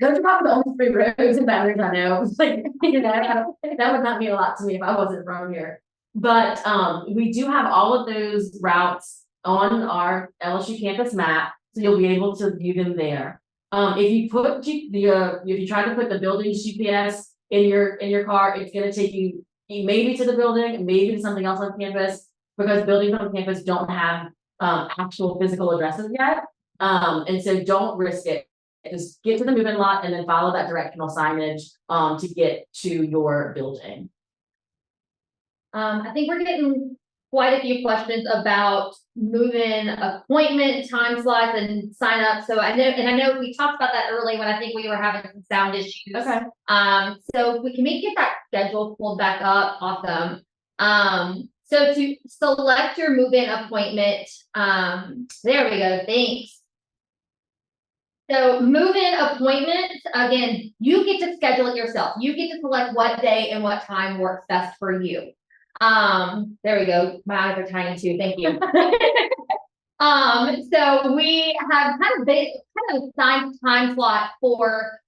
are probably the only 3 roads in Baton Rouge I know. It's like, you know, that would not mean a lot to me if I wasn't from here. But we do have all of those routes on our LSU campus map, so you'll be able to view them there. If you put if you try to put the building's GPS in your car, it's going to take you maybe to the building, maybe to something else on campus, because buildings on campus don't have actual physical addresses yet. And so don't risk it. Just get to the move-in lot and then follow that directional signage to get to your building. I think we're getting quite a few questions about move-in appointment time slots and sign up. So I know we talked about that early when I think we were having some sound issues. Okay. So we can get that schedule pulled back up. Awesome. So to select your move-in appointment, there we go. Thanks. So move-in appointments, again, you get to schedule it yourself. You get to select what day and what time works best for you. There we go. My eyes are tiny too. Thank you. So we have kind of assigned time slot for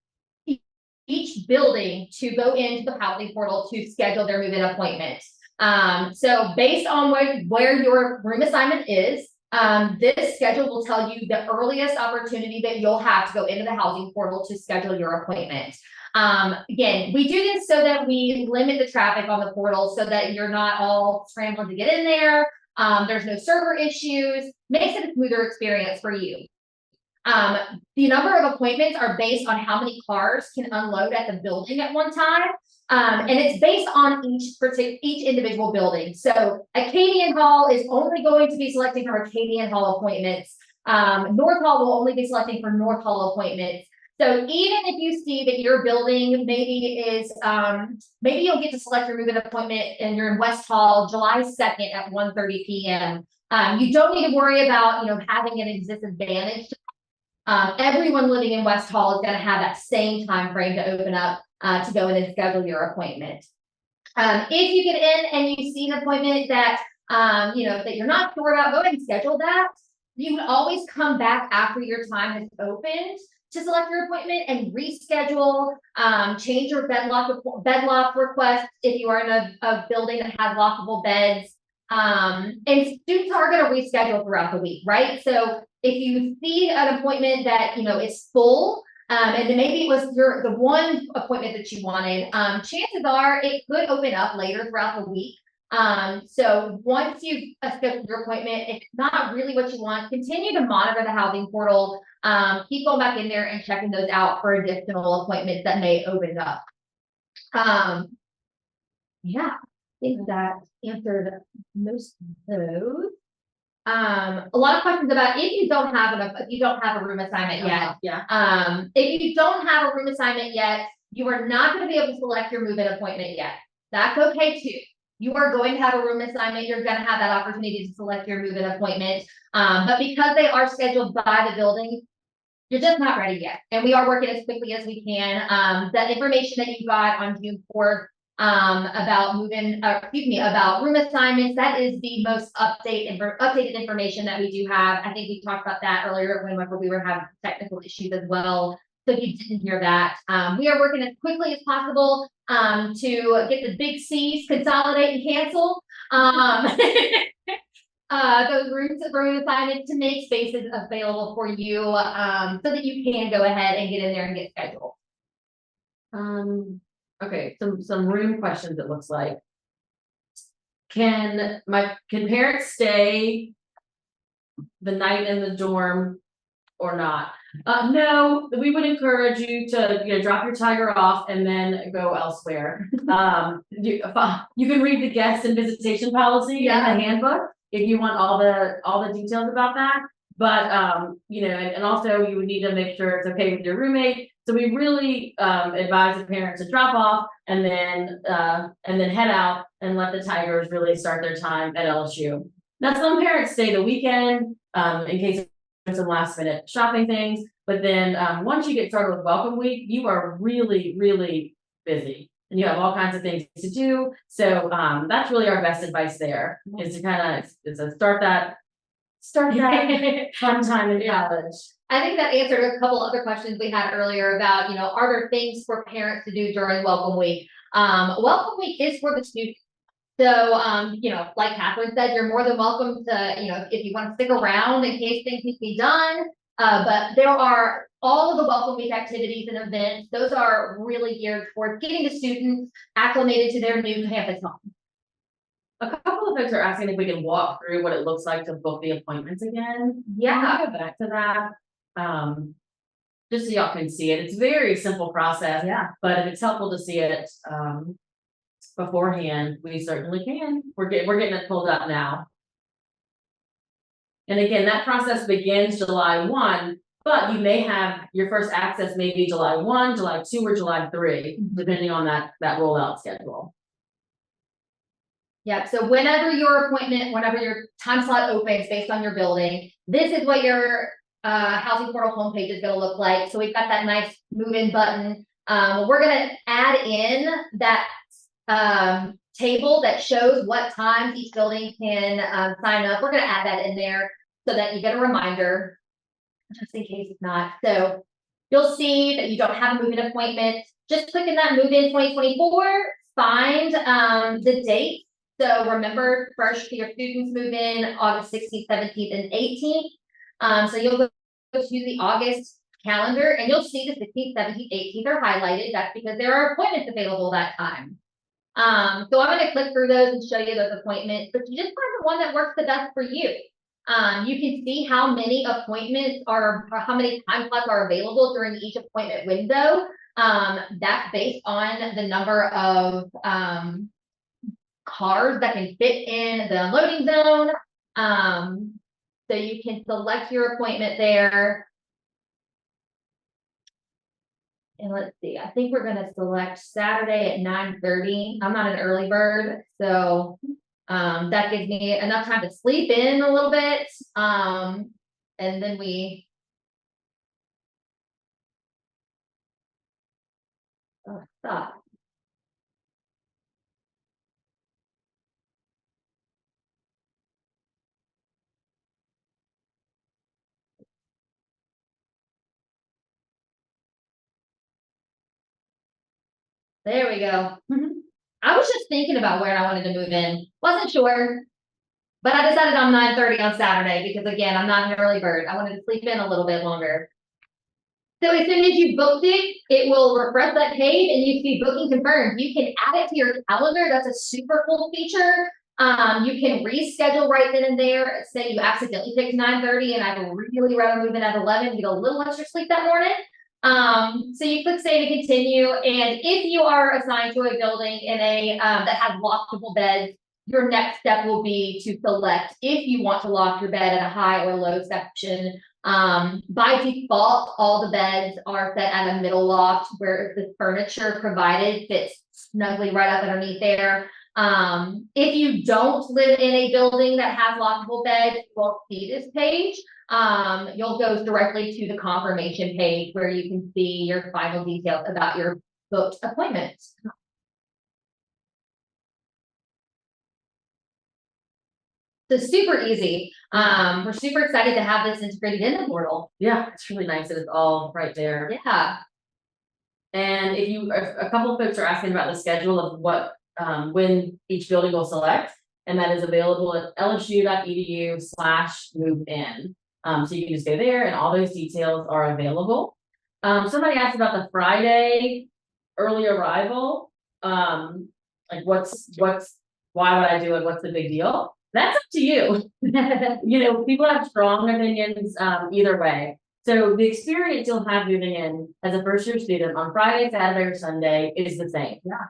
each building to go into the housing portal to schedule their move-in appointment. So based on where your room assignment is, this schedule will tell you the earliest opportunity that you'll have to go into the housing portal to schedule your appointment. Again, we do this so that we limit the traffic on the portal so that you're not all scrambling to get in there. There's no server issues, makes it a smoother experience for you. The number of appointments are based on how many cars can unload at the building at one time. And it's based on each individual building. So Acadian Hall is only going to be selecting for Acadian Hall appointments. North Hall will only be selecting for North Hall appointments. So even if you see that your building maybe is, maybe you'll get to select your move-in appointment and you're in West Hall, July 2nd at 1:30 p.m. You don't need to worry about, having an disadvantage. Everyone living in West Hall is going to have that same time frame to open up to go in and schedule your appointment. If you get in and you see an appointment that that you're not sure about, go ahead and schedule that. You can always come back after your time has opened to select your appointment and reschedule, change your bed lock request if you are in a building that has lockable beds. And students are going to reschedule throughout the week, right? So if you see an appointment that is full, and then maybe it was the one appointment that you wanted, chances are it could open up later throughout the week. So once you've scheduled your appointment, if it's not really what you want, continue to monitor the housing portal. Keep going back in there and checking those out for additional appointments that may open up. Yeah, I think that answered most of those. A lot of questions about if you don't have a room assignment yet. Yeah. If you don't have a room assignment yet, you are not going to be able to select your move-in appointment yet. That's okay too. You are going to have a room assignment. You're going to have that opportunity to select your move-in appointment. But because they are scheduled by the building, you're just not ready yet. And we are working as quickly as we can. That information that you got on June 4th about about room assignments, that is the most updated information that we do have. I think we talked about that earlier whenever we were having technical issues as well. So if you didn't hear that, we are working as quickly as possible to get the big C's, consolidate and cancel those room assignments to make spaces available for you so that you can go ahead and get in there and get scheduled. Okay, some room questions. It looks like. Can parents stay the night in the dorm or not? No, we would encourage you to drop your Tiger off and then go elsewhere. You can read the guest and visitation policy in the handbook if you want all the details about that. But and also you would need to make sure it's okay with your roommate. So we really advise the parents to drop off and then head out and let the Tigers really start their time at LSU. Now, some parents stay the weekend, in case there's some last minute shopping things, but then, once you get started with welcome week, you are really, really busy. And you have all kinds of things to do, so, that's really our best advice there, is to start that fun time in Yeah. college. I think that answered a couple other questions we had earlier about, are there things for parents to do during welcome week? Welcome week is for the students. So, like Catherine said, you're more than welcome to, if you want to stick around in case things need to be done. But there are all of the welcome week activities and events. Those are really geared toward getting the students acclimated to their new campus home. A couple of folks are asking if we can walk through what it looks like to book the appointments again. Yeah. I'll go back to that. Just so y'all can see it. It's a very simple process. Yeah. But if it's helpful to see it, beforehand, we certainly can. We're getting it pulled up now. And again, that process begins July 1, but you may have your first access maybe July 1, July 2, or July 3, depending on that rollout schedule. Yeah, so whenever your time slot opens based on your building, this is what your housing portal homepage is going to look like. So we've got that nice move in button. We're going to add in that table that shows what times each building can sign up. We're going to add that in there so that you get a reminder, just in case it's not. So you'll see that you don't have a move-in appointment. Just click in that move in 2024, find the date. So remember, first your students move in August 16th, 17th, and 18th. So you'll go to the August calendar and you'll see the 16th, 17th, 18th are highlighted. That's because there are appointments available that time. So I'm going to click through those and show you those appointments, but you just find the one that works the best for you. You can see how many appointments or how many time slots are available during each appointment window. That's based on the number of cars that can fit in the unloading zone. So you can select your appointment there. And let's see, I think we're going to select Saturday at 9:30. I'm not an early bird, so that gives me enough time to sleep in a little bit. And then stop. There we go. I was just thinking about where I wanted to move in. Wasn't sure, but I decided on 9:30 on Saturday because again, I'm not an early bird. I wanted to sleep in a little bit longer. So as soon as you booked it, it will refresh that page and you see booking confirmed. You can add it to your calendar. That's a super cool feature. You can reschedule right then and there. Say you accidentally picked 9:30 and I'd really rather move in at 11 to get a little extra sleep that morning. So you click save and continue. And if you are assigned to a building in a that has lockable beds, your next step will be to select if you want to lock your bed at a high or low section. By default, all the beds are set at a middle loft where the furniture provided fits snugly right up underneath there. If you don't live in a building that has lockable beds, you won't see this page. You'll go directly to the confirmation page where you can see your final details about your booked appointments. So super easy. We're super excited to have this integrated in the portal. Yeah, it's really nice that it's all right there. Yeah. And a couple of folks are asking about the schedule of what, when each building will select, and that is available at lsu.edu/movein. So you can just go there and all those details are available. Somebody asked about the Friday early arrival. Like why would I do it? What's the big deal? That's up to you. People have strong opinions either way. So the experience you'll have moving in as a first-year student on Friday, Saturday, or Sunday is the same. Yeah.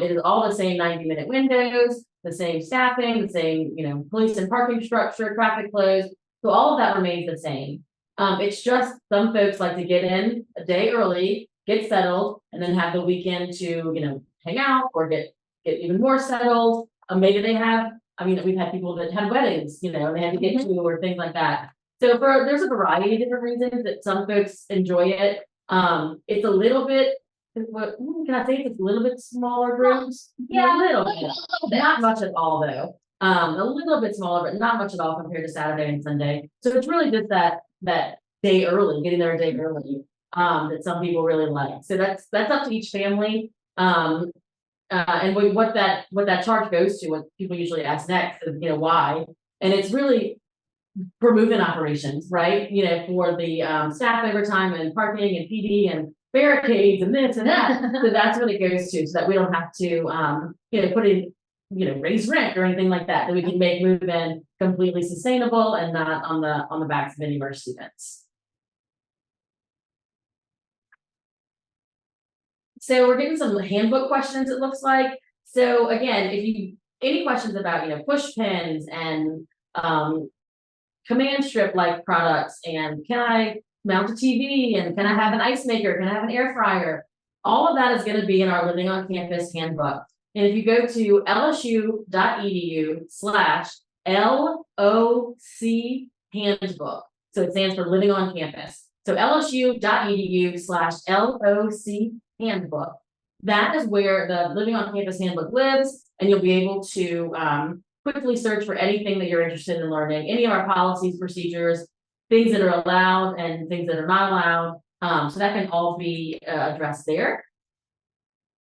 It is all the same 90-minute windows, the same staffing, the same, police and parking structure, traffic flows. So all of that remains the same. It's just some folks like to get in a day early, get settled, and then have the weekend to, hang out or get even more settled. Maybe they have I mean, we've had people that had weddings, they had to get to or things like that. So there's a variety of different reasons that some folks enjoy it. It's a little bit, what can I say? It's a little bit smaller rooms. Yeah, A little a bit. little bit. Not much at all though. A little bit smaller, but not much at all compared to Saturday and Sunday. So it's really just that day early, getting there a day early, that some people really like. So that's up to each family. And what that charge goes to, what people usually ask next is, why? And it's really for move-in operations, right? For the staff overtime and parking and PD and barricades and this and that. So that's what it goes to, so that we don't have to, put in, raise rent or anything like that. That we can make move-in completely sustainable and not on the backs of any of our students. So we're getting some handbook questions, it looks like. So again, if you any questions about, push pins and command strip like products, and can I mount a TV, and can I have an ice maker, can I have an air fryer? All of that is going to be in our Living on Campus handbook. And if you go to lsu.edu/LOC handbook, so it stands for Living on Campus. So lsu.edu/LOC handbook. That is where the Living on Campus handbook lives, and you'll be able to quickly search for anything that you're interested in learning, any of our policies, procedures, things that are allowed and things that are not allowed. So that can all be addressed there.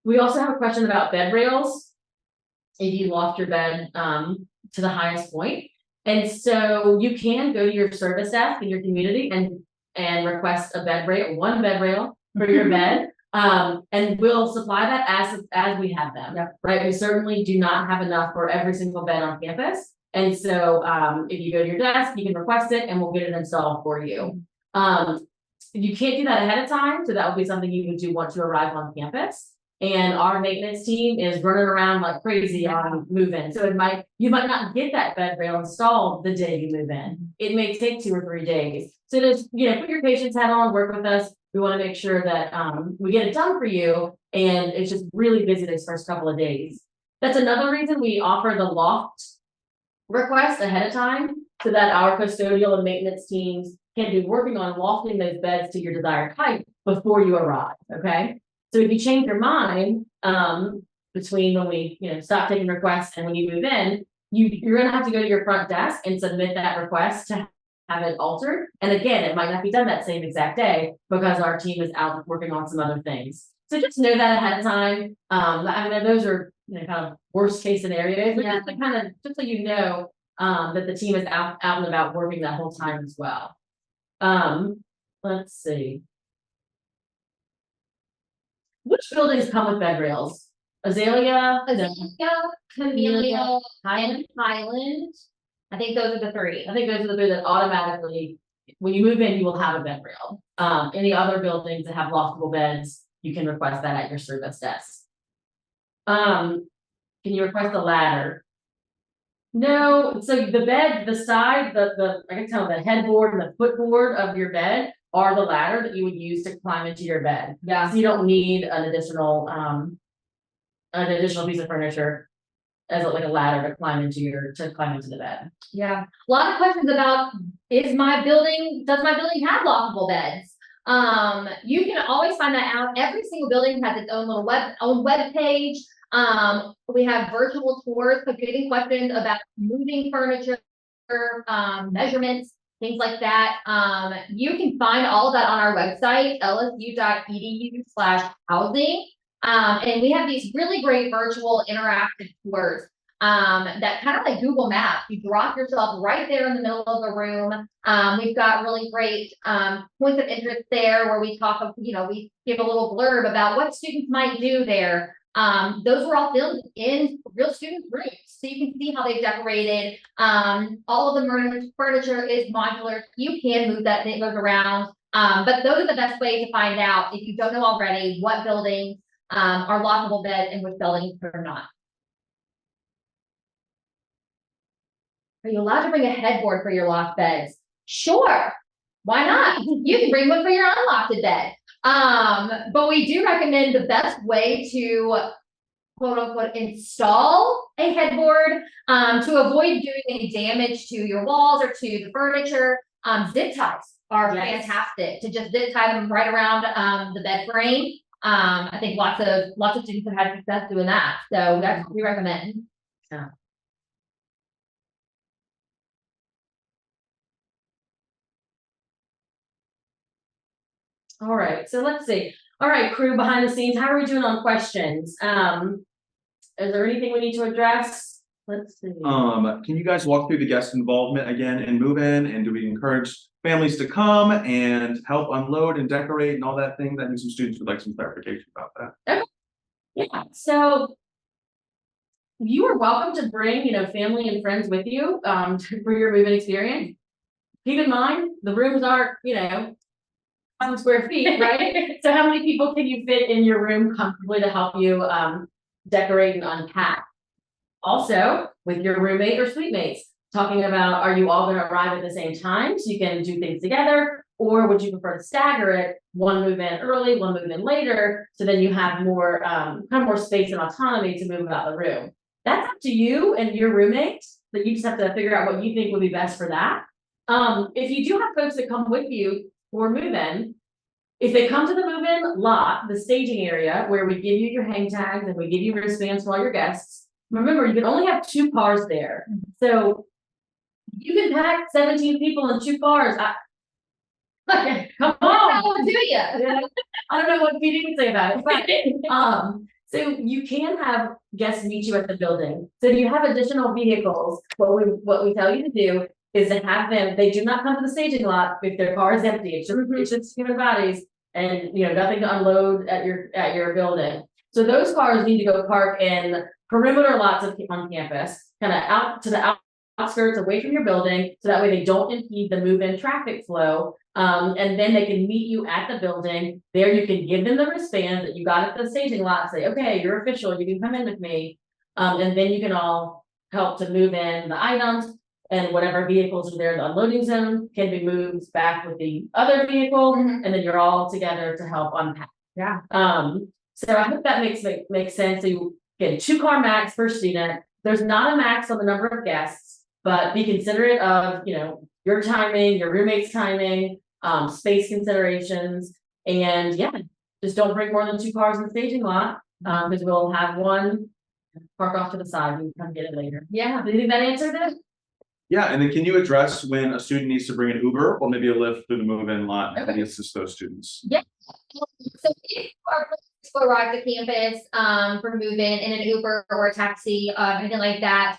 We also have a question about bed rails. If you loft your bed to the highest point. And so you can go to your service desk in your community and request a bed rail, one bed rail for your bed. And we'll supply that as we have them. Yep. Right. We certainly do not have enough for every single bed on campus. And so if you go to your desk, you can request it and we'll get it installed for you. You can't do that ahead of time. So that would be something you would do once you arrive on campus. And our maintenance team is running around like crazy on move-in. So you might not get that bed rail installed the day you move in. It may take 2 or 3 days. So just, put your patience hat on, work with us. We want to make sure that we get it done for you. And it's just really busy this first couple of days. That's another reason we offer the loft request ahead of time, so that our custodial and maintenance teams can be working on lofting those beds to your desired height before you arrive. Okay. So if you change your mind between when we stop taking requests and when you move in, you're going to have to go to your front desk and submit that request to have it altered. And again, it might not be done that same exact day because our team is out working on some other things. So just know that ahead of time. I mean, those are kind of worst case scenarios, but just so you know that the team is out and about working that whole time as well. Let's see. Which buildings come with bed rails? Azalea, Camellia, and Highland. I think those are the 3. I think those are the 3 that automatically, when you move in, you will have a bed rail. Any other buildings that have loftable beds, you can request that at your service desk. Can you request a ladder? No. So the bed, the side, I can tell the headboard and the footboard of your bed are the ladder that you would use to climb into your bed. Yeah. So you don't need an additional piece of furniture as like a ladder to climb into the bed. Yeah. A lot of questions about does my building have lockable beds? You can always find that out. Every single building has its own little web page. We have virtual tours for getting questions about moving furniture, measurements, things like that. You can find all of that on our website, lsu.edu/housing. And we have these really great virtual interactive tours that kind of like Google Maps. You drop yourself right there in the middle of the room. We've got really great points of interest there where we talk of, we give a little blurb about what students might do there. Those were all filmed in real student rooms, so you can see how they've decorated. All of the furniture is modular. You can move that thing around, but those are the best ways to find out, if you don't know already, what buildings are lockable beds and which buildings are not. Are you allowed to bring a headboard for your locked beds? Sure. Why not? You can bring one for your unlocked bed. But we do recommend the best way to quote unquote install a headboard to avoid doing any damage to your walls or to the furniture. Zip ties are Yes. fantastic to just zip tie them right around the bed frame. I think lots of students have had success doing that, so that's what we recommend. Yeah. All right, so let's see. All right, crew behind the scenes, how are we doing on questions? Is there anything we need to address? Let's see. Can you guys walk through the guest involvement again in move-in, and do we encourage families to come and help unload and decorate and all that thing? I think some students would like some clarification about that. Yeah, so you are welcome to bring, family and friends with you, for your move-in experience. Keep in mind, the rooms are, 1,000 square feet, right? So how many people can you fit in your room comfortably to help you, decorate and unpack? Also, with your roommate or suite mates, talking about, are you all gonna arrive at the same time so you can do things together? Or would you prefer to stagger it, one move in early, one move in later, so then you have more, kind of more space and autonomy to move about the room? That's up to you and your roommate, but you just have to figure out what you think would be best for that. If you do have folks that come with you for move-in, if they come to the move-in lot, the staging area where we give you your hang tags and we give you wristbands for all your guests, remember, you can only have 2 cars there. So you can pack 17 people in 2 cars. Come on. Do you? I don't know what PD would say about it, but so you can have guests meet you at the building. So if you have additional vehicles, what we tell you to do is to have them, they do not come to the staging lot if their car is empty. It's just human bodies and nothing to unload at your building. So those cars need to go park in perimeter lots on campus, kind of out to the outskirts away from your building, so that way they don't impede the move-in traffic flow. And then they can meet you at the building. There you can give them the wristband that you got at the staging lot, say, okay, you're official, you can come in with me. And then you can all help to move in the items, and whatever vehicles are there in the unloading zone can be moved back with the other vehicle, and then you're all together to help unpack. Yeah. So I hope that makes sense. So you get 2-car max per student. There's not a max on the number of guests, but be considerate of, your timing, your roommate's timing, space considerations, and yeah, just don't bring more than 2 cars in the staging lot, because we'll have one park off to the side. You can come get it later. Yeah, do you think that answered it? Yeah, and then can you address when a student needs to bring an Uber or maybe a Lyft through the move-in lot and Okay. assist those students? Yeah. So if you are to arrive to campus for move-in in an Uber or a taxi, anything like that,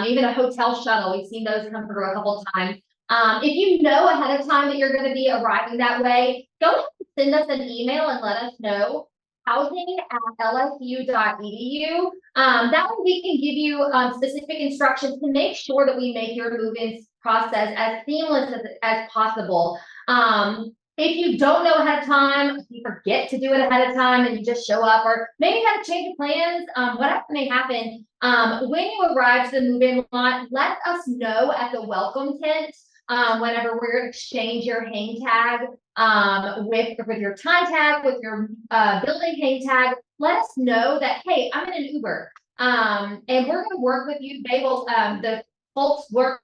even a hotel shuttle, we've seen those come through a couple times. If you know ahead of time that you're going to be arriving that way, go ahead and send us an email and let us know. housing@lsu.edu. That way we can give you specific instructions to make sure that we make your move-in process as seamless as possible. If you don't know ahead of time, if you forget to do it ahead of time and you just show up, or maybe you have to change of plans, whatever may happen, when you arrive to the move-in lot, let us know at the welcome tent whenever we're going to exchange your hang tag with your time tag, with your building hang tag. Let us know that, hey, I'm in an Uber, and we're going to work with you. They will, the folks working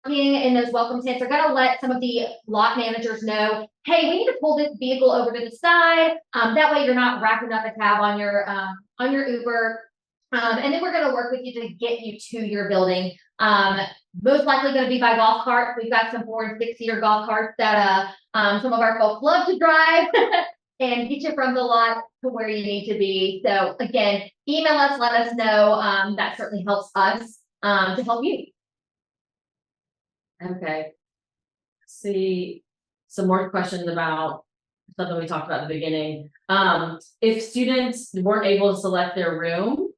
in those welcome tents are going to let some of the lot managers know, hey, we need to pull this vehicle over to the side. That way you're not racking up a tab on your Uber. And then we're going to work with you to get you to your building. Most likely going to be by golf cart. We've got some 4- and 6-seater golf carts that some of our folks love to drive and get you from the lot to where you need to be. So again, email us, let us know. That certainly helps us to help you. Okay. See some more questions about something we talked about at the beginning. If students weren't able to select their room.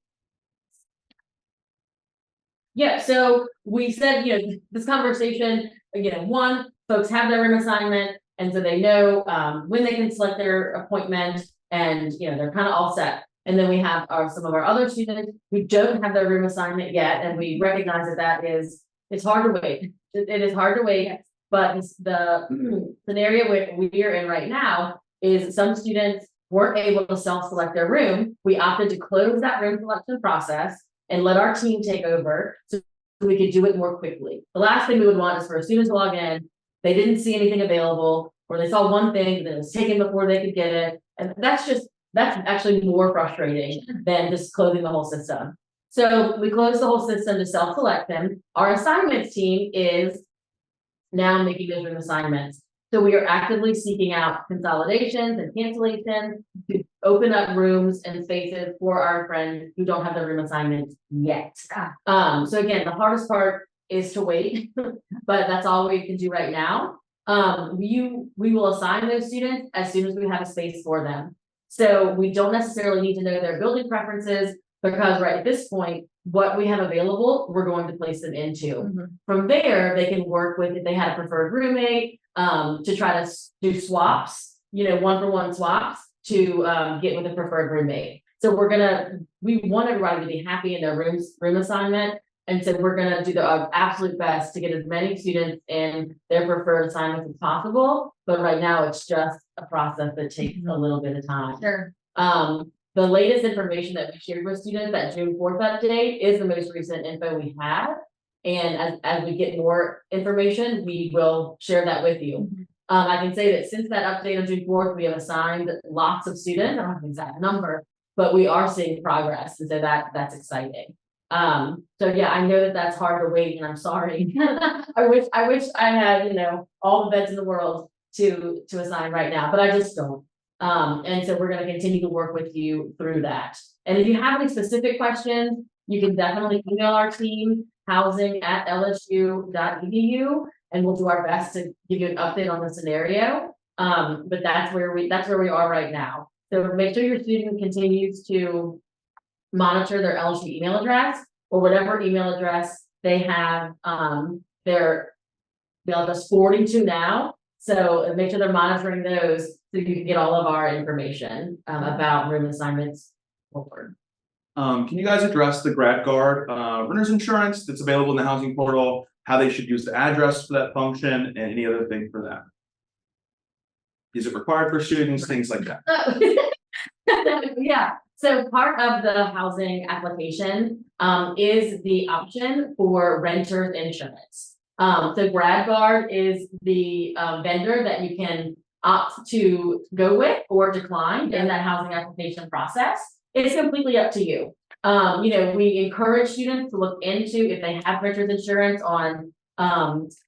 Yeah, so we said, this conversation, one, folks have their room assignment, and so they know when they can select their appointment, and they're kind of all set. And then we have some of our other students who don't have their room assignment yet, and we recognize that it's hard to wait. It is hard to wait, yes. But the scenario we are in right now is some students weren't able to self-select their room, we opted to close that room selection process and let our team take over so we could do it more quickly. The last thing we would want is for students to log in, they didn't see anything available, or they saw one thing that was taken before they could get it. And that's actually more frustrating than just closing the whole system. So we closed the whole system to self-select them. Our assignments team is now making those room assignments. So we are actively seeking out consolidations and cancellations to open up rooms and spaces for our friends who don't have their room assignments yet. So again, the hardest part is to wait, but that's all we can do right now. We will assign those students as soon as we have a space for them. So we don't necessarily need to know their building preferences, because right at this point, what we have available, we're going to place them into. From there, they can work with, if they had a preferred roommate, to try to do swaps, one-for-one swaps to get with a preferred roommate. So we want everybody to be happy in their room assignment. And so we're gonna do the absolute best to get as many students in their preferred assignments as possible. But right now, it's just a process that takes a little bit of time. Sure. The latest information that we shared with students, that June 4th update, is the most recent info we have. And as we get more information, we will share that with you. I can say that since that update on June 4th, we have assigned lots of students. I don't have an exact number, but we are seeing progress. And so that's exciting. So yeah, I know that that's hard to wait, and I'm sorry. I wish I had, all the beds in the world to assign right now, but I just don't. And so we're going to continue to work with you through that. And if you have any specific questions, you can definitely email our team, housing@lsu.edu, and we'll do our best to give you an update on the scenario. But that's where we are right now. So make sure your student continues to monitor their LSU email address, or whatever email address they have their address forwarding to now. So make sure they're monitoring those so you can get all of our information about room assignments forward. Can you guys address the Grad Guard renter's insurance that's available in the housing portal, how they should use the address for that function, and any other thing for that? Is it required for students, things like that? Yeah. So part of the housing application is the option for renter's insurance. So Grad Guard is the vendor that you can opt to go with or decline in that housing application process. It's completely up to you. We encourage students to look into if they have renter's insurance on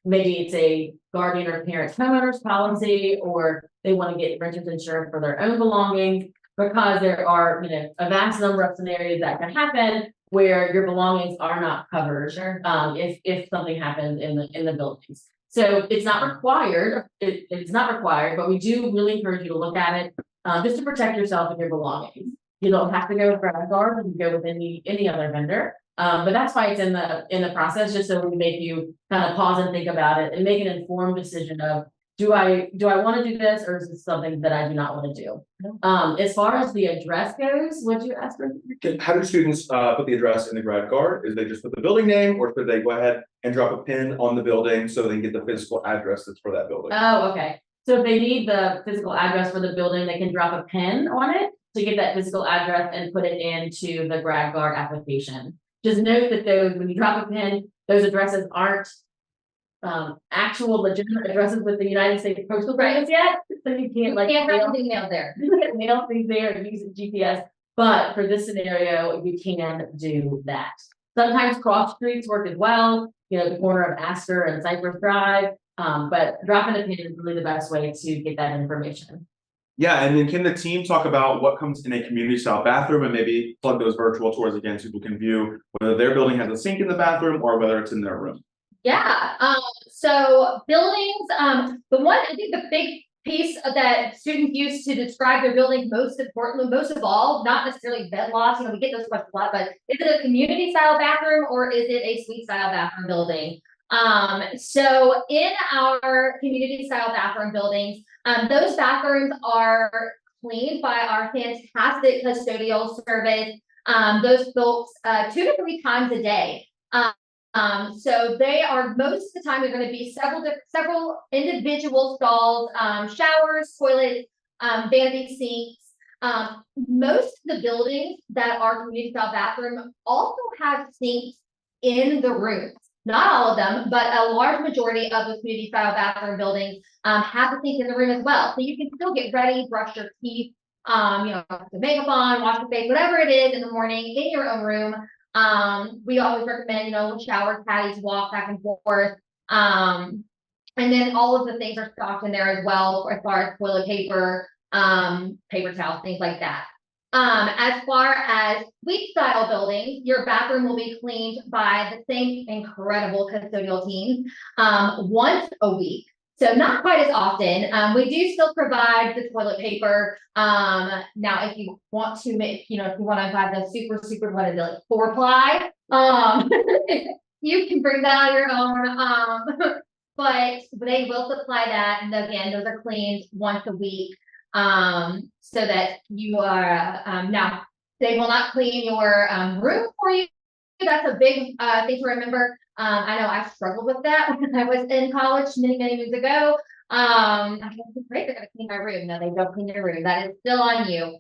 maybe it's a guardian or parent homeowner's policy, or they want to get renter's insurance for their own belongings, because there are a vast number of scenarios that can happen where your belongings are not covered. Sure. If something happens in the buildings. So it's not required. It's not required, but we do really encourage you to look at it just to protect yourself and your belongings. You don't have to go with Grad Guard, you can go with any other vendor. But that's why it's in the process, just so we make you kind of pause and think about it and make an informed decision of, do I want to do this, or is this something that I do not want to do? As far as the address goes, would you ask for? How do students put the address in the Grad Guard? Is they just put the building name, or should they go ahead and drop a pin on the building so they can get the physical address that's for that building? Oh, okay. So if they need the physical address for the building, they can drop a pin on it to get that physical address and put it into the Grad Guard application. Just note that when you drop a pin, those addresses aren't actual legitimate addresses with the United States Postal Service yet. So you can't mail there. You can't mail things there and use GPS. But for this scenario, you can do that. Sometimes cross streets work as well, the corner of Astor and Cypress Drive. But dropping a pin is really the best way to get that information. Yeah, and then can the team talk about what comes in a community style bathroom, and maybe plug those virtual tours again so people can view whether their building has a sink in the bathroom or whether it's in their room? Yeah. So buildings, I think the big piece that students use to describe their building, most of all, not necessarily bed loss. We get those questions a lot, but is it a community style bathroom or is it a suite style bathroom building? So in our community style bathroom buildings, those bathrooms are cleaned by our fantastic custodial service. Those folks 2 to 3 times a day. So they are, most of the time, they're going to be several individual stalls, showers, toilets, vanity sinks. Most of the buildings that are community style bathroom also have sinks in the rooms. Not all of them, but a large majority of the community style bathroom buildings have the sink in the room as well. So you can still get ready, brush your teeth, put the makeup on, wash your face, whatever it is in the morning in your own room. We always recommend, shower caddies, walk back and forth. And then all of the things are stocked in there as well, as far as toilet paper, paper towels, things like that. As far as suite style buildings, your bathroom will be cleaned by the same incredible custodial team once a week. So not quite as often. We do still provide the toilet paper. Now, if you want to make, if you want to have the super, what is it, like 4-ply, you can bring that on your own. But they will supply that, and again, those are cleaned once a week. So that you are, now they will not clean your room for you. That's a big thing to remember. I know I struggled with that when I was in college many moons ago. I was great, they're gonna clean my room. No, they don't clean your room. That is still on you.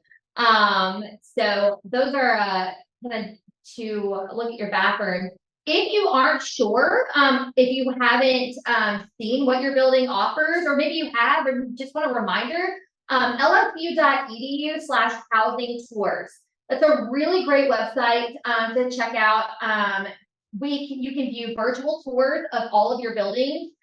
So those are kind of to look at your bathroom. If you aren't sure, if you haven't seen what your building offers, or maybe you have, or just want a reminder, lsu.edu/housing tours. That's a really great website to check out. You can view virtual tours of all of your buildings,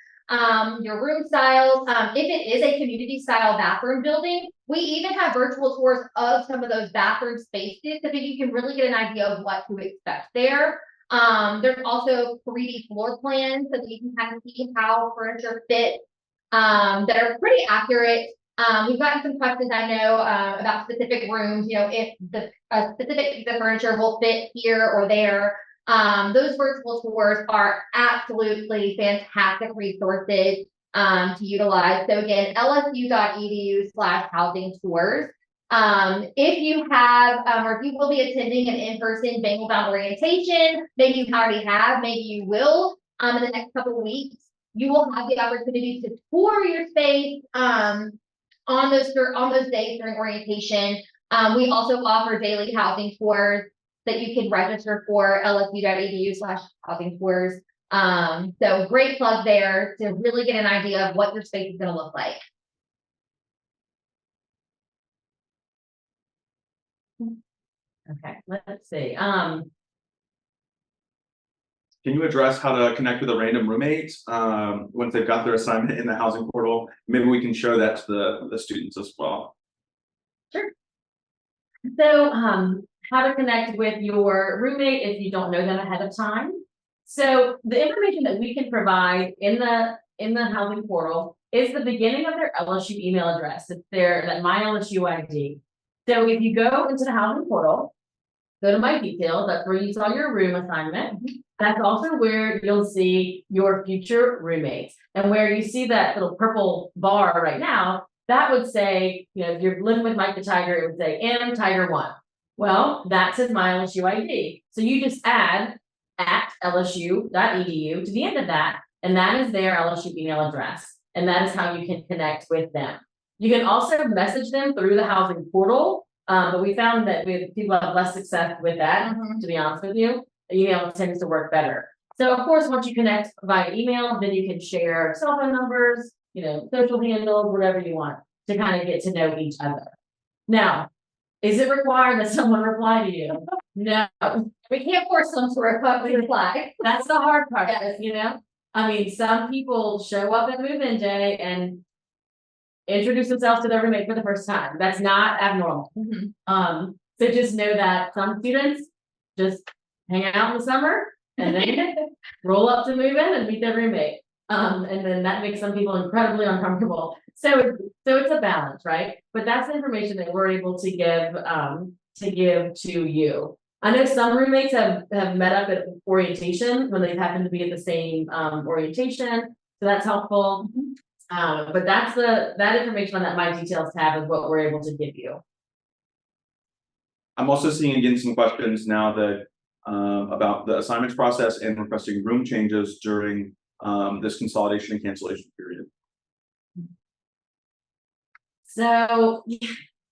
your room styles. If it is a community style bathroom building, we even have virtual tours of some of those bathroom spaces so that you can really get an idea of what to expect there. There's also 3D floor plans so that you can kind of see how furniture fits that are pretty accurate. We've gotten some questions, I know, about specific rooms, if the specific piece of furniture will fit here or there. Those virtual tours are absolutely fantastic resources to utilize. So again, lsu.edu/housing tours. If you have, or if you will be attending an in-person Bangle-bound orientation, maybe you already have, maybe you will, in the next couple of weeks, you will have the opportunity to tour your space, on those days during orientation. We also offer daily housing tours that you can register for, lsu.edu/housing tours. So great plug there to really get an idea of what your space is going to look like. Okay, let's see. Can you address how to connect with a random roommate once they've got their assignment in the housing portal? Maybe we can show that to the students as well. Sure. So, how to connect with your roommate if you don't know them ahead of time. So the information that we can provide in the housing portal is the beginning of their LSU email address. It's that my LSU ID. So if you go into the housing portal, go to my details, that's where you saw your room assignment. That's also where you'll see your future roommates. And where you see that little purple bar right now, that would say, if you're living with Mike the Tiger, it would say M Tiger 1. Well, that says my LSU ID. So you just add at lsu.edu to the end of that, and that is their LSU email address. And that is how you can connect with them. You can also message them through the housing portal. But we found that people have less success with that, to be honest with you. Email tends to work better. So of course, once you connect via email, then you can share cell phone numbers, social handles, whatever you want to kind of get to know each other. Now, is it required that someone reply to you? No, we can't force them to reply. That's the hard part, I mean, some people show up at Move-In Day and introduce themselves to their roommate for the first time. That's not abnormal. So just know that some students just hang out in the summer and then roll up to move in and meet their roommate. And then that makes some people incredibly uncomfortable. So it's a balance, right? But that's the information that we're able to give to you. I know some roommates have met up at orientation when they happen to be at the same orientation. So that's helpful. But that's that information on that My Details tab is what we're able to give you. I'm also seeing again some questions now that about the assignments process and requesting room changes during this consolidation and cancellation period. So,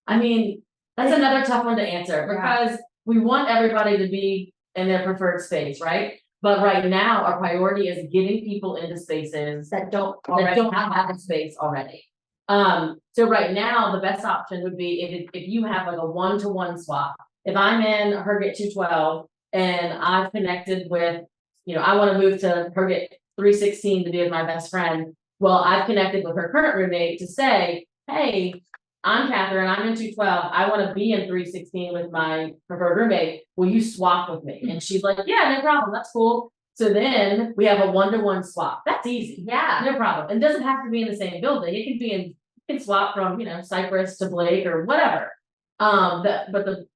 I mean, That's another tough one to answer Yeah. because we want everybody to be in their preferred space, right? But right now, our priority is getting people into spaces That don't that already don't have a space already. So right now, the best option would be if you have like a one-to-one swap. If I'm in Herget 212 and I've connected with, I want to move to Herget 316 to be with my best friend. Well, I've connected with her current roommate to say, hey, I'm Catherine, I'm in 212. I want to be in 316 with my preferred roommate. Will you swap with me? And she's like, yeah, no problem. That's cool. So then we have a one-to-one swap. That's easy. Yeah. No problem. It doesn't have to be in the same building. It can be you can swap from, Cypress to Blake or whatever. But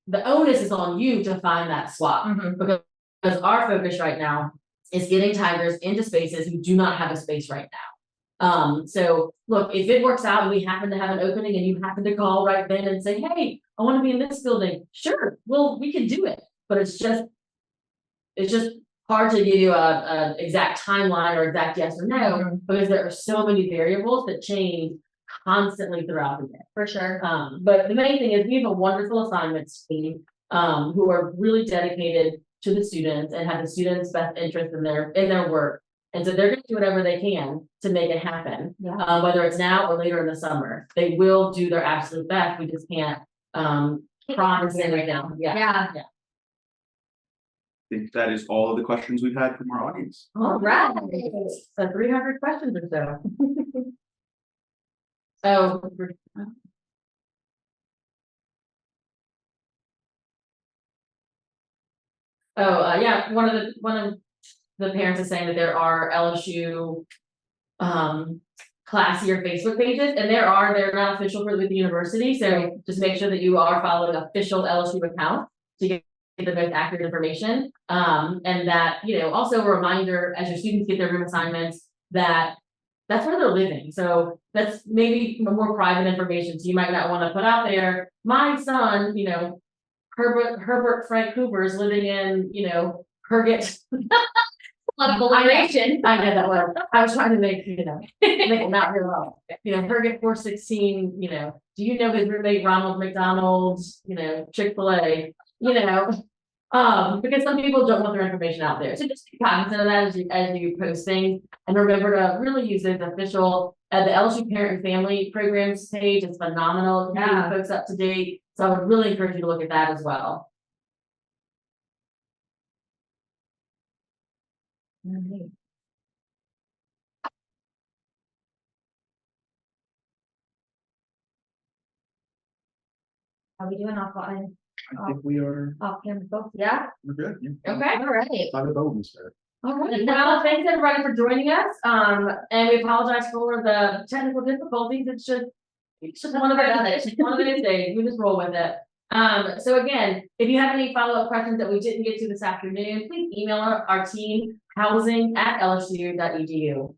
the onus is on you to find that swap because our focus right now is getting Tigers into spaces who do not have a space right now. So look, if it works out and we happen to have an opening and you happen to call right then and say, hey, I want to be in this building. Sure. Well, we can do it, but it's just hard to give you a exact timeline or exact yes or no, because there are so many variables that change constantly throughout the day. For sure. But the main thing is we have a wonderful assignments team who are really dedicated to the students and have the students' best interest in their work. And so they're gonna do whatever they can to make it happen. Yeah. Whether it's now or later in the summer. They will do their absolute best. We just can't promise anything. Yeah. I think that is all of the questions we've had from our audience. All right. So 300 questions or so. Oh. Yeah, one of the parents is saying that there are LSU classier Facebook pages, and they're not official with the university, so just make sure that you are following official LSU account to get the most accurate information. And that, also a reminder as your students get their room assignments that that's where they're living. So that's maybe more private information. So you might not want to put out there, my son, Herbert Frank Cooper is living in, Herget. Love alliteration. I know that word. I was trying to make it not real well. Herget 416, do you know his roommate Ronald McDonald, Chick-fil-A, because some people don't want their information out there. So just be cognizant of that as you post things, and remember to really use the official the LSU Parent and Family Programs page. It's phenomenal. Yeah. Keeping folks up to date. So I would really encourage you to look at that as well. How we doing off I think we are, camera folks? Yeah. we're good. Yeah. Okay. All right. Time to vote, sir. All right. Well, thanks everybody for joining us. And we apologize for the technical difficulties. It's just one of those days. We just roll with it. So again, if you have any follow-up questions that we didn't get to this afternoon, please email our team housing@lsu.edu.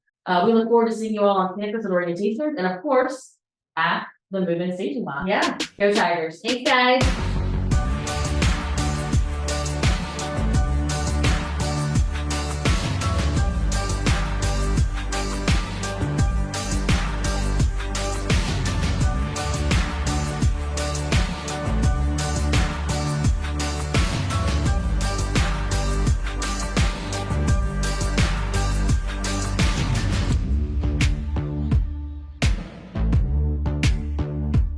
We look forward to seeing you all on campus at orientation and of course at the Move In Station Lot. Yeah. Go Tigers. Thanks, guys.